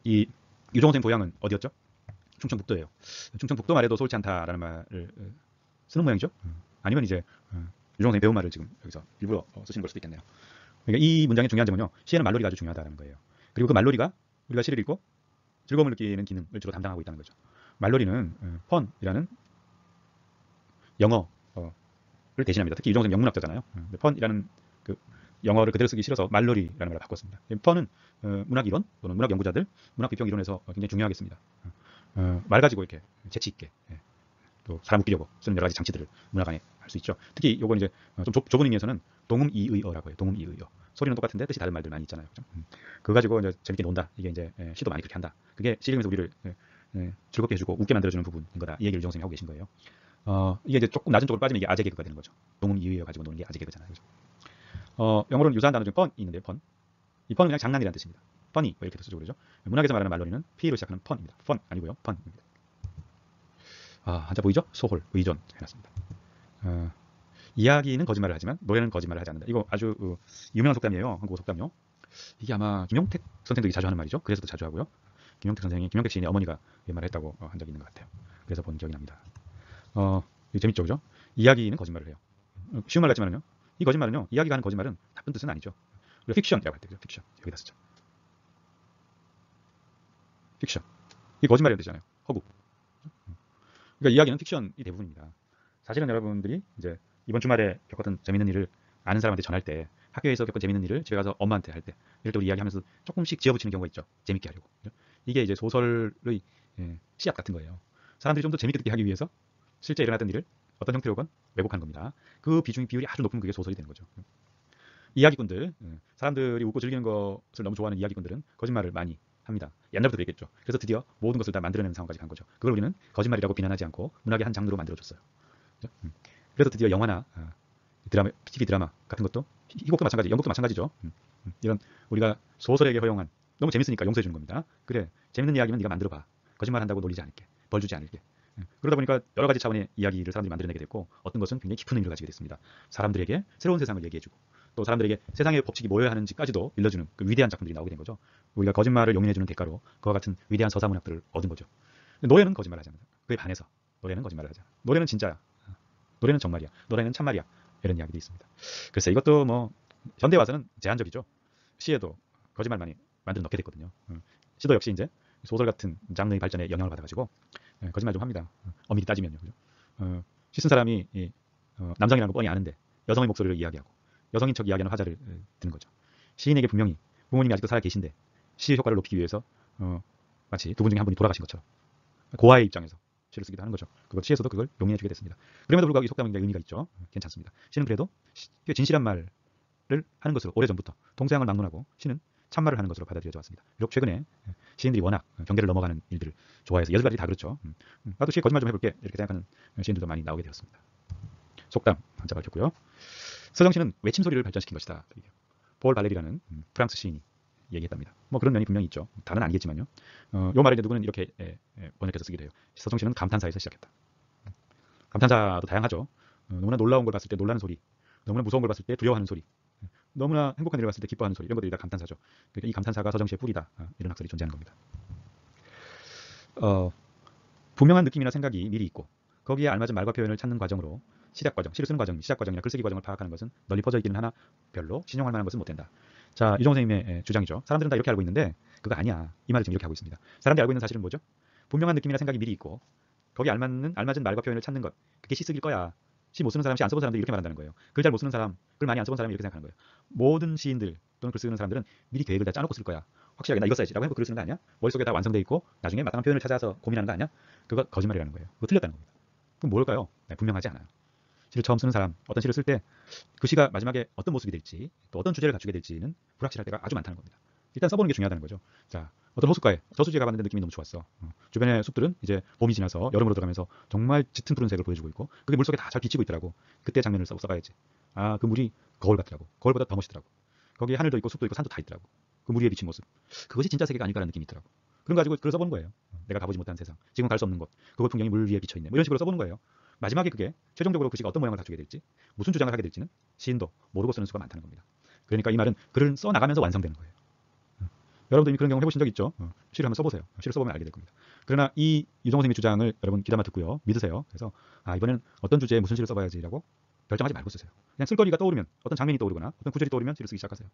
[SPEAKER 2] 이 유정호 선생 고향은 어디였죠? 충청북도예요. 충청북도 말에도 소홀치 않다라는 말을 쓰는 모양이죠. 아니면 이제 유정호 선생 배운 말을 지금 여기서 일부러 쓰시는 걸 수도 있겠네요. 그러니까 이 문장의 중요한 점은요. 시에는 말놀이가 아주 중요하다는 거예요. 그리고 그 말놀이가 우리가 시를 읽고 즐거움을 느끼는 기능을 주로 담당하고 있다는 거죠. 말놀이는 펀이라는 영어를 대신합니다. 특히 유정호 선생 영문학자잖아요. 펀이라는 그 영어를 그대로 쓰기 싫어서 말놀이라는 말을 바꿨습니다. 펀은 문학 이론 또는 문학 연구자들, 문학 비평 이론에서 굉장히 중요하게 씁니다. 말 가지고 이렇게 재치 있게 또 사람 웃기려고 쓰는 여러 가지 장치들을 문학 안에 할 수 있죠. 특히 요건 이제 좀 좁은 의미에서는 동음이의어라고 해요. 동음이의어. 소리는 똑같은데 뜻이 다른 말들 많이 있잖아요. 그죠? 그거 가지고 이제 재밌게 논다. 이게 이제 시도 많이 그렇게 한다. 그게 시 읽으면서 우리를 즐겁게 해주고 웃게 만들어주는 부분인 거다. 이 얘기를 유정호 선생님이 하고 계신 거예요. 이게 이제 조금 낮은 쪽으로 빠지면 이게 아재 개그가 되는 거죠. 동음이의어 가지고 노는 게 아재 개그잖아요. 그죠? 영어로는 유사한 단어 중 펀이 있는데요. 펀. 이 펀은 그냥 장난이라는 뜻입니다. 펀이 이렇게 쓰죠. 그러죠? 문학에서 말하는 말놀이는 P로 시작하는 펀입니다. 펀 아니고요. 펀입니다. 한자 보이죠? 소홀, 의존 해놨습니다. 이야기는 거짓말을 하지만 노래는 거짓말을 하지 않는다. 이거 아주 유명한 속담이에요. 한국어 속담요. 이게 아마 김용택 선생도 자주 하는 말이죠. 그래서도 자주 하고요. 김용택 시인의 어머니가 이 말을 했다고 한 적이 있는 것 같아요. 그래서 본 기억이 납니다. 이거 재밌죠, 그죠? 이야기는 거짓말을 해요. 쉬운 말 같지만요. 이 거짓말은요, 이야기가 하는 거짓말은 나쁜 뜻은 아니죠. 우리가 픽션이라고 할 때, 픽션 여기다 쓰죠. 픽션. 이 거짓말이라는 뜻이잖아요. 허구. 그러니까 이야기는 픽션이 대부분입니다. 사실은 여러분들이 이제 이번 주말에 겪었던 재밌는 일을 아는 사람한테 전할 때, 학교에서 겪은 재밌는 일을 집에 가서 엄마한테 할 때, 이럴 때 우리 이야기하면서 조금씩 지어붙이는 경우가 있죠. 재밌게 하려고. 이게 이제 소설의 씨앗 같은 거예요. 사람들이 좀 더 재밌게 듣게 하기 위해서 실제 일어났던 일을 어떤 형태로건 왜곡하는 겁니다. 그 비율이 아주 높으면 그게 소설이 되는 거죠. 이야기꾼들, 사람들이 웃고 즐기는 것을 너무 좋아하는 이야기꾼들은 거짓말을 많이 합니다. 옛날부터 그랬겠죠. 그래서 드디어 모든 것을 다 만들어내는 상황까지 간 거죠. 그걸 우리는 거짓말이라고 비난하지 않고 문학의 한 장르로 만들어줬어요. 그래서 드디어 영화나 드라마, TV 드라마 같은 것도 희곡도 마찬가지, 연극도 마찬가지죠. 이런 우리가 소설에게 허용한 너무 재밌으니까 용서해 주는 겁니다. 그래, 재밌는 이야기는 네가 만들어봐. 거짓말한다고 놀리지 않을게. 벌 주지 않을게. 그러다 보니까 여러 가지 차원의 이야기를 사람들이 만들어내게 됐고 어떤 것은 굉장히 깊은 의미를 가지게 됐습니다. 사람들에게 새로운 세상을 얘기해주고 또 사람들에게 세상의 법칙이 뭐여야 하는지까지도 일러주는 그 위대한 작품들이 나오게 된 거죠. 우리가 거짓말을 용인해주는 대가로 그와 같은 위대한 서사문학들을 얻은 거죠. 노래는 거짓말하지 않아. 그에 반해서 노래는 거짓말을 하지 않아. 노래는 진짜야. 노래는 정말이야. 노래는 참말이야. 이런 이야기도 있습니다. 글쎄 이것도 뭐 현대 와서는 제한적이죠. 시에도 거짓말 많이 만들어 넣게 됐거든요. 시도 역시 이제 소설 같은 장르의 발전에 영향을 받아가지고 거짓말 좀 합니다. 엄밀히 따지면요. 그죠? 시 쓴 사람이 남성이라는 거 뻔히 아는데 여성의 목소리를 이야기하고 여성인 척 이야기하는 화자를 드는 거죠. 시인에게 분명히 부모님이 아직도 살아 계신데 시의 효과를 높이기 위해서 마치 두 분 중에 한 분이 돌아가신 것처럼 고아의 입장에서 시를 쓰기도 하는 거죠. 그것 시에서도 그걸 용인해주게 됐습니다. 그럼에도 불구하고 이 속담은 의미가 있죠. 괜찮습니다. 시는 그래도 진실한 말을 하는 것으로 오래전부터 동서양을 막론하고 시는 참말을 하는 것으로 받아들여져 왔습니다. 비록 최근에 시인들이 워낙 경계를 넘어가는 일들을 좋아해서 여자들이 다 그렇죠. 나도 시에 거짓말 좀 해볼게 이렇게 생각하는 시인들도 많이 나오게 되었습니다. 속담 한자 밝혔고요. 서정시는 외침소리를 발전시킨 것이다. 폴 발레리라는 프랑스 시인이 얘기했답니다. 뭐 그런 면이 분명히 있죠. 다는 아니겠지만요. 요 말을 이제 누구는 이렇게 번역해서 쓰기도 해요. 서정시는 감탄사에서 시작했다. 감탄사도 다양하죠. 너무나 놀라운 걸 봤을 때 놀라는 소리, 너무나 무서운 걸 봤을 때 두려워하는 소리, 너무나 행복한 일을 봤을 때 기뻐하는 소리, 이런 것들이 다 감탄사죠. 그러니까 이 감탄사가 서정시의 뿌리다. 이런 학설이 존재하는 겁니다. 분명한 느낌이나 생각이 미리 있고 거기에 알맞은 말과 표현을 찾는 과정으로 시작 과정, 시를 쓰는 과정, 시작 과정이나 글쓰기 과정을 파악하는 것은 널리 퍼져 있기는 하나 별로 신용할 만한 것은 못 된다. 자, 유정호 선생님의 주장이죠. 사람들은 다 이렇게 알고 있는데 그거 아니야. 이 말을 지금 이렇게 하고 있습니다. 사람들이 알고 있는 사실은 뭐죠? 분명한 느낌이나 생각이 미리 있고 거기에 알맞은 말과 표현을 찾는 것. 그게 시 쓰기일 거야. 시 못 쓰는 사람, 시 안 써본 사람들이 이렇게 말한다는 거예요. 글 잘 못 쓰는 사람, 글 많이 안 써본 사람이 이렇게 생각하는 거예요. 모든 시인들 또는 글 쓰는 사람들은 미리 계획을 다 짜놓고 쓸 거야. 확실하게 나 이거 써야지 라고 해서 글을 쓰는 거 아니야? 머릿속에 다 완성돼 있고 나중에 마땅한 표현을 찾아서 고민하는 거 아니야? 그거 거짓말이라는 거예요. 그거 틀렸다는 겁니다. 그럼 뭘까요? 네, 분명하지 않아요. 시를 처음 쓰는 사람, 어떤 시를 쓸 때 그 시가 마지막에 어떤 모습이 될지 또 어떤 주제를 갖추게 될지는 불확실할 때가 아주 많다는 겁니다. 일단 써보는 게 중요하다는 거죠. 자, 어떤 호숫가에 저수지에 가봤는데 느낌이 너무 좋았어. 주변의 숲들은 이제 봄이 지나서 여름으로 들어가면서 정말 짙은 푸른색을 보여주고 있고 그게 물속에 다 잘 비치고 있더라고. 그때 장면을 써가야지. 아, 그 물이 거울 같더라고. 거울보다 더 멋있더라고. 거기에 하늘도 있고 숲도 있고 산도 다 있더라고. 그 물 위에 비친 모습. 그것이 진짜 세계가 아닐까라는 느낌이 있더라고. 그런 거 가지고 글을 써보는 거예요. 내가 가보지 못한 세상. 지금 갈 수 없는 곳. 그곳 풍경이 물 위에 비쳐있네. 뭐 이런 식으로 써보는 거예요. 마지막에 그게 최종적으로 그 시가 어떤 모양을 갖추게 될지 무슨 주장을 하게 될지는 시인도 모르고 쓰는 수가 많다는 겁니다. 그러니까 이 말은 글을 써나가면서 완성되는 거예요. 여러분도 이미 그런 경험 해보신 적 있죠? 시를 한번 써보세요. 시를 써보면 알게 될 겁니다. 그러나 이 유정호 선생님의 주장을 여러분 귀담아 듣고요. 믿으세요. 그래서 이번에는 어떤 주제에 무슨 시를 써봐야지라고 결정하지 말고 쓰세요. 그냥 쓸거리가 떠오르면 어떤 장면이 떠오르거나 어떤 구절이 떠오르면 시를 쓰기 시작하세요.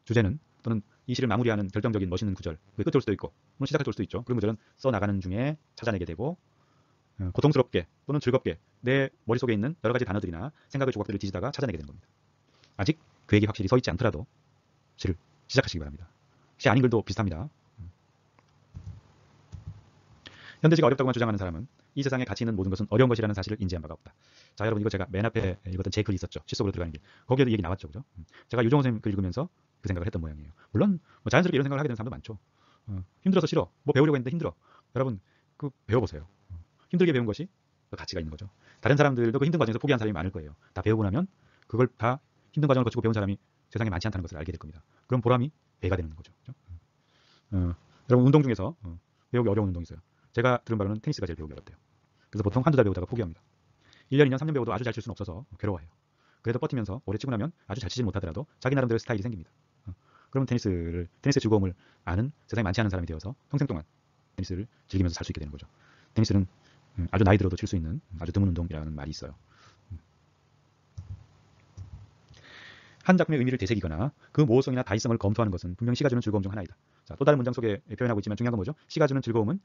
[SPEAKER 2] 주제는 또는 이 시를 마무리하는 결정적인 멋있는 구절, 그 끝에 올 수도 있고 또는 시작할 때 올 수도 있죠. 그런 구절은 써나가는 중에 찾아내게 되고 고통스럽게 또는 즐겁게 내 머릿속에 있는 여러 가지 단어들이나 생각의 조각들을 뒤지다가 찾아내게 되는 겁니다. 아직 계획이 확실히 서 있지 않더라도 시를 시작하시기 바랍니다. 시 아닌 글도 비슷합니다. 현대시가 어렵다고만 주장하는 사람은 이 세상에 가치 있는 모든 것은 어려운 것이라는 사실을 인지한 바가 없다. 자, 여러분 이거 제가 맨 앞에 읽었던 제 글이 있었죠. 시 속으로 들어가는 길. 거기에도 이 얘기 나왔죠. 그죠? 제가 유정호 선생님 글 읽으면서 그 생각을 했던 모양이에요. 물론 뭐 자연스럽게 이런 생각을 하게 되는 사람도 많죠. 힘들어서 싫어. 뭐 배우려고 했는데 힘들어. 여러분 그 배워보세요. 힘들게 배운 것이 더 가치가 있는 거죠. 다른 사람들도 그 힘든 과정에서 포기한 사람이 많을 거예요. 다 배우고 나면 그걸 다 힘든 과정을 거치고 배운 사람이 세상에 많지 않다는 것을 알게 될 겁니다. 그럼 보람이 배가 되는 거죠. 그렇죠? 여러분 운동 중에서 배우기 어려운 운동이 있어요. 제가 들은 바로는 테니스가 제일 배우기 어렵대요. 그래서 보통 한두 달 배우다가 포기합니다. 1년, 2년, 3년 배워도 아주 잘 칠 수는 없어서 괴로워해요. 그래도 버티면서 오래 치고 나면 아주 잘 치진 못하더라도 자기 나름대로 스타일이 생깁니다. 그러면 테니스의 즐거움을 아는 세상에 많지 않은 사람이 되어서 평생 동안 테니스를 즐기면서 살 수 있게 되는 거죠. 테니스는 아주 나이 들어도 칠 수 있는 아주 드문 운동이라는 말이 있어요. 한 작품의 의미를 되새기거나 그 모호성이나 다이성을 검토하는 것은 분명히 시가 주는 즐거움 중 하나이다. 자, 또 다른 문장 속에 표현하고 있지만 중요한 건 뭐죠? 시가 주는 즐거움은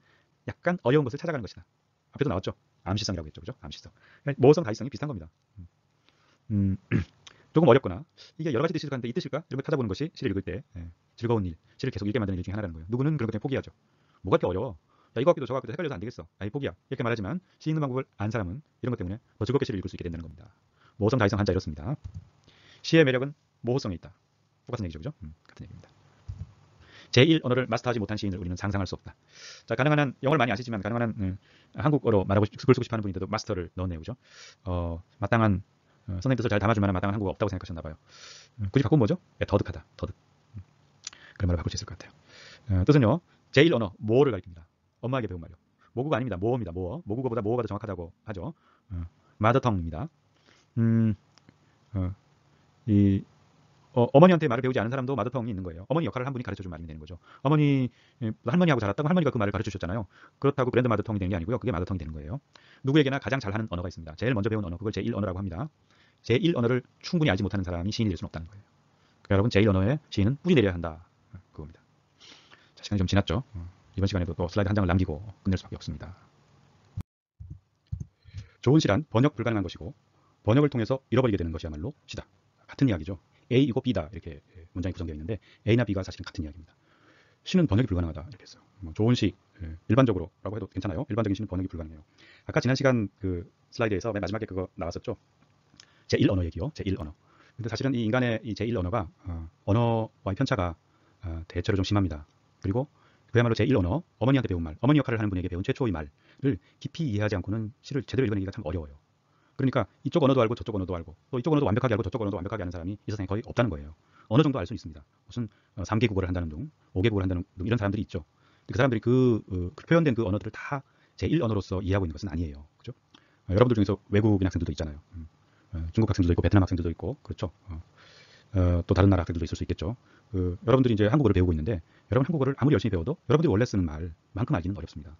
[SPEAKER 2] 약간 어려운 것을 찾아가는 것이다. 앞에도 나왔죠? 암시성이라고 했죠. 그죠? 암시성. 모호성, 다이성이 비슷한 겁니다. 조금 어렵거나 이게 여러 가지 뜻이 있을까? 이 뜻일까? 이런 걸 찾아보는 것이 시를 읽을 때 즐거운 일, 시를 계속 읽게 만드는 일 중에 하나라는 거예요. 누구는 그런 것 때문에 포기하죠. 뭐가 이렇게 어려워? 야, 이거 같기도 저거 같기도 헷갈려서 안 되겠어. 아이 포기야. 이렇게 말하지만 시 읽는 방법을 안 사람은 이런 것 때문에 더 즐겁게 시를 읽을 수 있게 된다는 겁니다. 모호성, 다이성 한자 이렇습니다. 시의 매력은 모호성에 있다. 똑같은 얘기죠. 그죠? 같은 얘기입니다. 제1 언어를 마스터하지 못한 시인을 우리는 상상할 수 없다. 자, 가능한 한 영어를 많이 아시지만 가능한 한 한국어로 말하고 글 쓰고 싶어 하는 분인데도 마스터를 넣었네요. 그죠? 마땅한 선생님 뜻을 잘 담아줄 만한 마땅한 한국어 없다고 생각하셨나 봐요. 굳이 바꾸면 뭐죠? 더득하다. 더득. 그런 말을 바꿀 수 있을 것 같아요. 뜻은요. 제1 언어 모어를 가리킵니다. 엄마에게 배운 말이요. 모국어 아닙니다. 모어입니다. 모어. 모국어보다 모어가 더 정확하다고 하죠. 마더텅입니다. 이 어머니한테 말을 배우지 않은 사람도 마더텅이 있는 거예요. 어머니 역할을 한 분이 가르쳐준 말이 되는 거죠. 어머니, 할머니하고 자랐다고 할머니가 그 말을 가르쳐주셨잖아요. 그렇다고 그랜드 마더텅이 되는 게 아니고요. 그게 마더텅이 되는 거예요. 누구에게나 가장 잘하는 언어가 있습니다. 제일 먼저 배운 언어, 그걸 제1언어라고 합니다. 제1언어를 충분히 알지 못하는 사람이 시인이 될 수는 없다는 거예요. 그러니까 여러분, 제1언어의 시인은 뿌리 내려야 한다. 그겁니다. 자, 시간이 좀 지났죠. 이번 시간에도 또 슬라이드 한 장을 남기고 끝낼 수밖에 없습니다. 좋은 시란 번역 불가능한 것이고 번역을 통해서 잃어버리게 되는 것이야말로 시다. 같은 이야기죠. A이고 B다 이렇게 문장이 구성되어 있는데 A나 B가 사실은 같은 이야기입니다. 시는 번역이 불가능하다 이렇게 했어요. 좋은 시 일반적으로라고 해도 괜찮아요. 일반적인 시는 번역이 불가능해요. 아까 지난 시간 그 슬라이드에서 맨 마지막에 그거 나왔었죠. 제1언어 얘기요. 제1언어. 근데 사실은 이 인간의 이 제1언어가 언어와의 편차가 대체로 좀 심합니다. 그리고 그야말로 제1언어, 어머니한테 배운 말, 어머니 역할을 하는 분에게 배운 최초의 말을 깊이 이해하지 않고는 시를 제대로 읽어내기가 참 어려워요. 그러니까 이쪽 언어도 알고 저쪽 언어도 알고 또 이쪽 언어도 완벽하게 알고 저쪽 언어도 완벽하게 아는 사람이 이 세상에 거의 없다는 거예요. 어느 정도 알 수 있습니다. 무슨 3개 국어를 한다는 둥, 5개 국어를 한다는 둥 이런 사람들이 있죠. 그 사람들이 그 표현된 그 언어들을 다 제1언어로서 이해하고 있는 것은 아니에요. 그죠? 여러분들 중에서 외국인 학생들도 있잖아요. 중국 학생들도 있고 베트남 학생들도 있고 그렇죠. 또 다른 나라 학생들도 있을 수 있겠죠. 여러분들이 이제 한국어를 배우고 있는데 여러분 한국어를 아무리 열심히 배워도 여러분들이 원래 쓰는 말만큼 알기는 어렵습니다.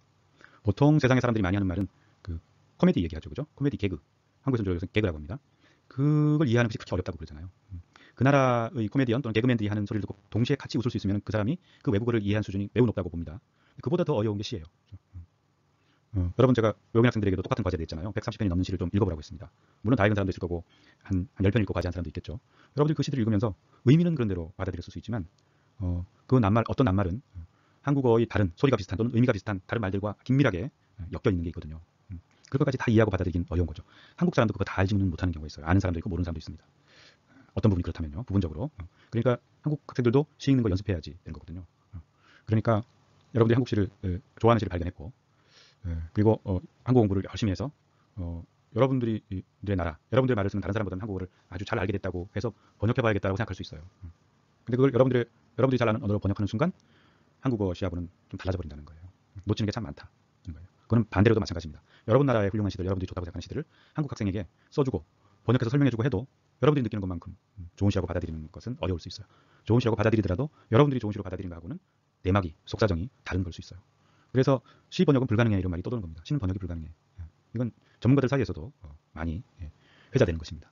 [SPEAKER 2] 보통 세상의 사람들이 많이 하는 말은 그 코미디 얘기하죠. 그죠? 코미디 개그. 한국에서는 저기서 개그라고 합니다. 그걸 이해하는 것이 그렇게 어렵다고 그러잖아요. 그 나라의 코미디언 또는 개그맨들이 하는 소리를 듣고 동시에 같이 웃을 수 있으면 그 사람이 그 외국어를 이해한 수준이 매우 높다고 봅니다. 그보다 더 어려운 게 시예요. 여러분 제가 외국인 학생들에게도 똑같은 과제 냈잖아요. 130편이 넘는 시를 좀 읽어보라고 했습니다. 물론 다 읽은 사람도 있을 거고 한 10편 읽고 과제한 사람도 있겠죠. 여러분들이 그 시들을 읽으면서 의미는 그런 대로 받아들였을 수 있지만 그 낱말, 어떤 낱말은 한국어의 다른 소리가 비슷한 또는 의미가 비슷한 다른 말들과 긴밀하게 엮여 있는 게 있거든요. 그것까지 다 이해하고 받아들이긴 어려운 거죠. 한국 사람도 그거 다 알지는 못하는 경우가 있어요. 아는 사람도 있고 모르는 사람도 있습니다. 어떤 부분이 그렇다면요. 부분적으로. 그러니까 한국 학생들도 시 읽는 걸 연습해야지 되는 거거든요. 그러니까 여러분들이 한국 시를 좋아하는 시를 발견했고 그리고 한국 공부를 열심히 해서 여러분들의 나라, 여러분들의 말을 쓰는 다른 사람보다는 한국어를 아주 잘 알게 됐다고 해서 번역해봐야겠다고 생각할 수 있어요. 근데 그걸 여러분들이 잘 아는 언어로 번역하는 순간 한국어 시하고는 좀 달라져 버린다는 거예요. 놓치는 게 참 많다는 거예요. 그건 반대로도 마찬가지입니다. 여러분 나라의 훌륭한 시들, 여러분들이 좋다고 생각하는 시들을 한국 학생에게 써주고 번역해서 설명해주고 해도 여러분들이 느끼는 것만큼 좋은 시하고 받아들이는 것은 어려울 수 있어요. 좋은 시하고 받아들이더라도 여러분들이 좋은 시로 받아들이는 거하고는 내막이, 속사정이 다른 걸 수 있어요. 그래서 시 번역은 불가능해 이런 말이 떠도는 겁니다. 시는 번역이 불가능해. 이건 전문가들 사이에서도 많이 회자되는 것입니다.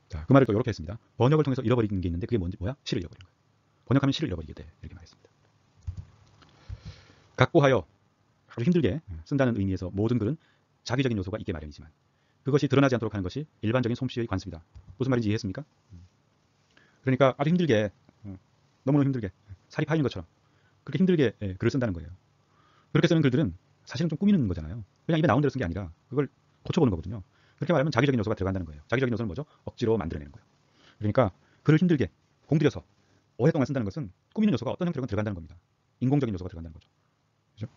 [SPEAKER 2] 자, 그 말을 또 이렇게 했습니다. 번역을 통해서 잃어버리는 게 있는데 그게 뭐야? 시를 잃어버린 거예요. 번역하면 시를 잃어버리게 돼. 이렇게 말했습니다. 각고하여 아주 힘들게 쓴다는 의미에서 모든 글은 자기적인 요소가 있게 마련이지만 그것이 드러나지 않도록 하는 것이 일반적인 솜씨의 관습이다. 무슨 말인지 이해했습니까? 그러니까 아주 힘들게 너무너무 힘들게 살이 파이는 것처럼 그렇게 힘들게 글을 쓴다는 거예요. 그렇게 쓰는 글들은 사실은 좀 꾸미는 거잖아요. 그냥 입에 나온 대로 쓴 게 아니라 그걸 고쳐보는 거거든요. 그렇게 말하면 자기적인 요소가 들어간다는 거예요. 자기적인 요소는 뭐죠? 억지로 만들어내는 거예요. 그러니까 글을 힘들게 공들여서 오랫동안 쓴다는 것은 꾸미는 요소가 어떤 형태로건 들어간다는 겁니다. 인공적인 요소가 들어간다는 거죠. 그렇죠?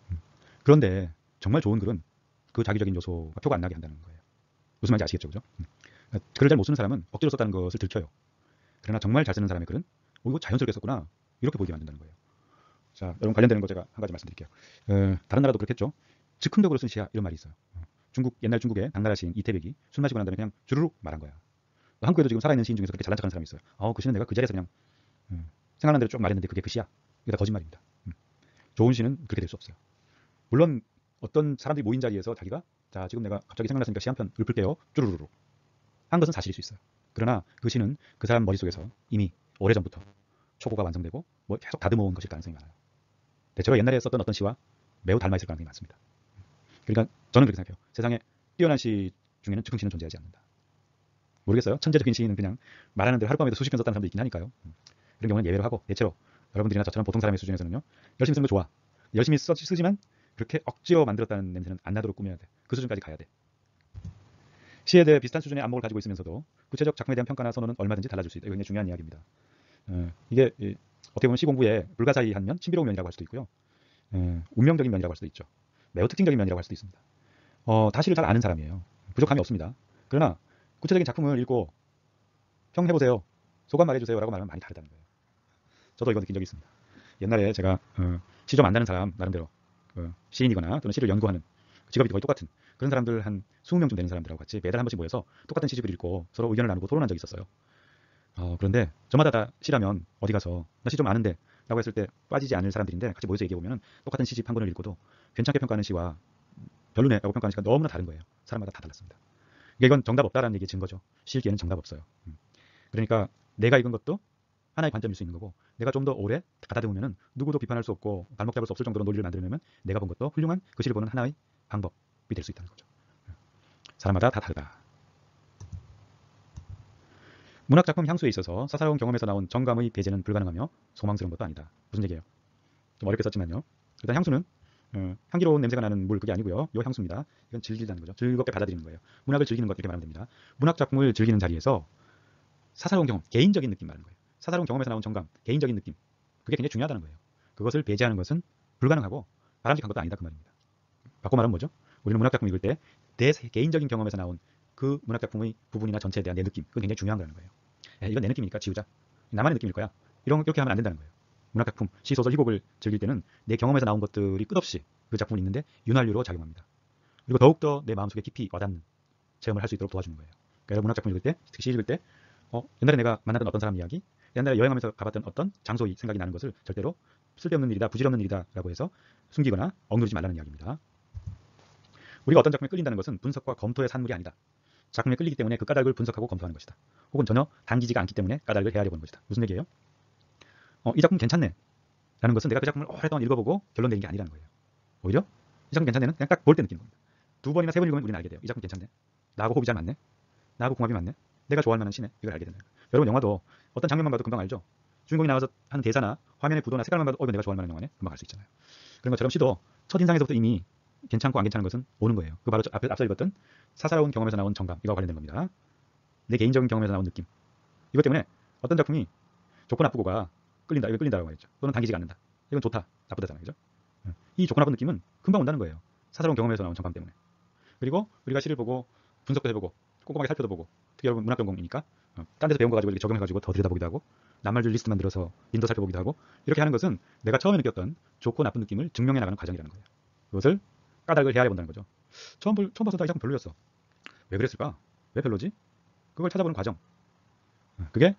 [SPEAKER 2] 그런데 정말 좋은 글은 그 자기적인 요소가 표가 안 나게 한다는 거예요. 무슨 말인지 아시겠죠? 그죠? 글을 잘 못 쓰는 사람은 억지로 썼다는 것을 들켜요. 그러나 정말 잘 쓰는 사람의 글은 이거 자연스럽게 썼구나 이렇게 보이게 만든다는 거예요. 자, 여러분 관련되는 거 제가 한 가지 말씀드릴게요. 다른 나라도 그렇겠죠. 즉흥적으로 쓴 시야 이런 말이 있어요. 옛날 중국의 당나라 시인 이태백이 술 마시고 난 다음에 그냥 주르륵 말한 거야. 한국에도 지금 살아있는 시인 중에서 그렇게 잘난 척하는 사람이 있어요. 그 시는 내가 그 자리에서 그냥 생각난 대로 쭉 말했는데 그게 그 시야. 이게 다 거짓말입니다. 좋은 시는 그렇게 될 수 없어요. 물론 어떤 사람들이 모인 자리에서 자기가 자 지금 내가 갑자기 생각났으니까 시 한 편 읊을게요. 쭈루루루 한 것은 사실일 수 있어요. 그러나 그 시는 그 사람 머릿속에서 이미 오래전부터 초고가 완성되고 뭐 계속 다듬어 온 것일 가능성이 많아요. 대체로 옛날에 썼던 어떤 시와 매우 닮아 있을 가능성이 많습니다. 그러니까 저는 그렇게 생각해요. 세상에 뛰어난 시 중에는 즉흥시는 존재하지 않는다. 모르겠어요. 천재적인 시인은 그냥 말하는 대로 하룻밤에도 수십 편 썼다는 사람도 있긴 하니까요. 그런 경우는 예외로 하고 대체로 여러분들이나 저처럼 보통 사람의 수준에서는요. 열심히 쓰는 거 좋아. 열심히 쓰지만 그렇게 억지로 만들었다는 냄새는 안 나도록 꾸며야 돼. 그 수준까지 가야 돼. 시에 대해 비슷한 수준의 안목을 가지고 있으면서도 구체적 작품에 대한 평가나 선호는 얼마든지 달라질 수 있다. 이거 굉장히 중요한 이야기입니다. 이게 어떻게 보면 시 공부의 불가사의한 면, 신비로운 면이라고 할 수도 있고요. 운명적인 면이라고 할 수도 있죠. 매우 특징적인 면이라고 할 수도 있습니다. 다 시를 잘 아는 사람이에요. 부족함이 없습니다. 그러나 구체적인 작품을 읽고 평해보세요. 소감 말해주세요. 라고 말하면 많이 다르다는 거예요. 저도 이거 느낀 적이 있습니다. 옛날에 제가 시 좀 안다는 사람 나름대로 시인이거나 또는 시를 연구하는 직업이 거의 똑같은 그런 사람들 한 20명쯤 되는 사람들하고 같이 매달 한 번씩 모여서 똑같은 시집을 읽고 서로 의견을 나누고 토론한 적이 있었어요. 그런데 저마다 다 시라면 어디 가서 나 시 좀 아는데 라고 했을 때 빠지지 않을 사람들인데 같이 모여서 얘기해보면 똑같은 시집 한 권을 읽고도 괜찮게 평가하는 시와 별로네 라고 평가하는 시가 너무나 다른 거예요. 사람마다 다 달랐습니다. 이건 정답 없다라는 얘기의 증거죠. 시 읽기에는 정답 없어요. 그러니까 내가 읽은 것도 하나의 관점일 수 있는 거고 내가 좀 더 오래 가다듬으면 누구도 비판할 수 없고 발목 잡을 수 없을 정도로 논리를 만들면 내가 본 것도 훌륭한 그 시를 보는 하나의 방법이 될 수 있다는 거죠. 사람마다 다 다르다. 문학작품 향수에 있어서 사사로운 경험에서 나온 정감의 배제는 불가능하며 소망스러운 것도 아니다. 무슨 얘기예요? 좀 어렵게 썼지만요. 일단 향수는 향기로운 냄새가 나는 물 그게 아니고요. 요 향수입니다. 이건 즐기다는 거죠. 즐겁게 받아들이는 거예요. 문학을 즐기는 것 이렇게 말하면 됩니다. 문학작품을 즐기는 자리에서 사사로운 경험, 개인적인 느낌 말하는 거예요. 사사로운 경험에서 나온 정감, 개인적인 느낌. 그게 굉장히 중요하다는 거예요. 그것을 배제하는 것은 불가능하고 바람직한 것도 아니다 그 말입니다. 바꿔 말하면 뭐죠? 우리는 문학작품 읽을 때 내 개인적인 경험에서 나온 그 문학작품의 부분이나 전체에 대한 내 느낌, 그건 굉장히 중요한 거라는 거예요. 이건 내 느낌이니까 지우자. 나만의 느낌일 거야. 이렇게 하면 안 된다는 거예요. 문학작품, 시, 소설, 희곡을 즐길 때는 내 경험에서 나온 것들이 끝없이 그 작품을 읽는데 윤활유로 작용합니다. 그리고 더욱더 내 마음속에 깊이 와닿는 체험을 할 수 있도록 도와주는 거예요. 그러니까 여러분 문학작품 읽을 때, 특히 시 읽을 때 옛날에 내가 만났던 어떤 사람 이야기, 옛날에 여행하면서 가봤던 어떤 장소의 생각이 나는 것을 절대로 쓸데없는 일이다, 부질없는 일이다 라고 해서 숨기거나 억누르지 말라는 이야기입니다. 우리가 어떤 작품에 끌린다는 것은 분석과 검토의 산물이 아니다. 작품에 끌리기 때문에 그 까닭을 분석하고 검토하는 것이다. 혹은 전혀 당기지가 않기 때문에 까닭을 헤아려 보는 것이다. 무슨 얘기예요? 이 작품 괜찮네 라는 것은 내가 그 작품을 오랫동안 읽어보고 결론 내린 게 아니라는 거예요. 오히려 이 작품 괜찮네는 그냥 딱 볼 때 느끼는 겁니다. 2번이나 3번 읽으면 우리는 알게 돼요. 이 작품 괜찮네. 나하고 호흡이 잘 맞네. 나하고 궁합이 맞네. 내가 좋아할 만한 시네. 이걸 알게 되는 거예요. 여러분 영화도 어떤 장면만 봐도 금방 알죠. 주인공이 나와서 하는 대사나 화면의 구도나 색깔만 봐도 이거 내가 좋아할 만한 영화네. 금방 알 수 있잖아요. 그런 것처럼 시도 첫인상에서부터 이미 괜찮고 안 괜찮은 것은 오는 거예요. 그 바로 앞서 읽었던 사사로운 경험에서 나온 정감, 이거와 관련된 겁니다. 내 개인적인 경험에서 나온 느낌. 이것 때문에 어떤 작품이 좋고 나쁘고가 끌린다, 이거 끌린다라고 했죠. 또는 당기지가 않는다. 이건 좋다, 나쁘다잖아요. 그죠? 이 좋고 나쁜 느낌은 금방 온다는 거예요. 사사로운 경험에서 나온 정감 때문에. 그리고 우리가 시를 보고 분석도 해보고 꼼꼼하게 살펴도 보고, 특히 여러분 문학 전공이니까 딴 데서 배운 거 가지고 이렇게 적용해가지고 더 들여다보기도 하고 낱말줄 리스트 만들어서 인도 살펴보기도 하고 이렇게 하는 것은 내가 처음에 느꼈던 좋고 나쁜 느낌을 증명해 나가는 과정이라는 거예요. 그것을 까닭을 헤아려 본다는 거죠. 처음 봤을 때 이 작품 별로였어. 왜 그랬을까? 왜 별로지? 그걸 찾아보는 과정. 그게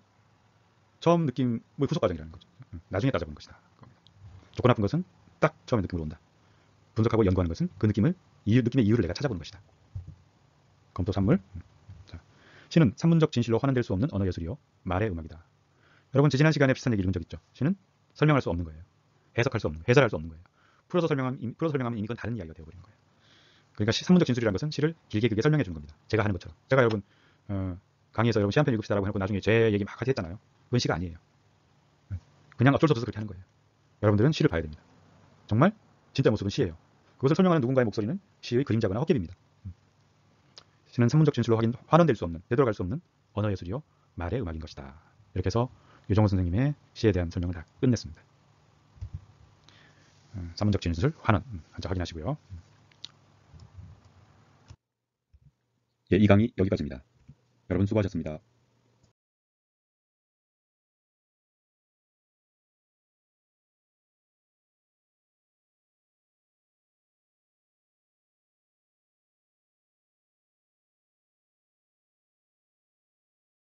[SPEAKER 2] 처음 느낌의 후속 과정이라는 거죠. 나중에 따져보는 것이다. 좋고 나쁜 것은 딱 처음에 느낌으로 온다. 분석하고 연구하는 것은 그 느낌의 이유를 내가 찾아보는 것이다. 검토 산물. 자, 시는 산문적 진실로 환원될 수 없는 언어 예술이요 말의 음악이다. 여러분 지난 시간에 비슷한 얘기 읽은 적 있죠? 시는 설명할 수 없는 거예요. 해석할 수 없는 거예요. 해설할 수 없는 거예요. 풀어서 설명하면 이미 그건 다른 이야기가 되어버리는 거예요. 그러니까 산문적 진술이라는 것은 시를 길게 설명해 주는 겁니다. 제가 하는 것처럼. 제가 여러분 강의에서 여러분 시 한 편 읽읍시다라고 해놓고 나중에 제 얘기 막 하지 했잖아요. 그건 시가 아니에요. 그냥 어쩔 수 없어서 그렇게 하는 거예요. 여러분들은 시를 봐야 됩니다. 정말 진짜 모습은 시예요. 그것을 설명하는 누군가의 목소리는 시의 그림자거나 헛개비입니다. 시는 산문적 진술로 환원될 수 없는, 되돌아갈 수 없는 언어 예술이요 말의 음악인 것이다. 이렇게 해서 유정호 선생님의 시에 대한 설명을 다 끝냈습니다. 산문적 진술 환원 한자 확인하시고요.
[SPEAKER 1] 이 강의 여기까지입니다. 여러분 수고하셨습니다.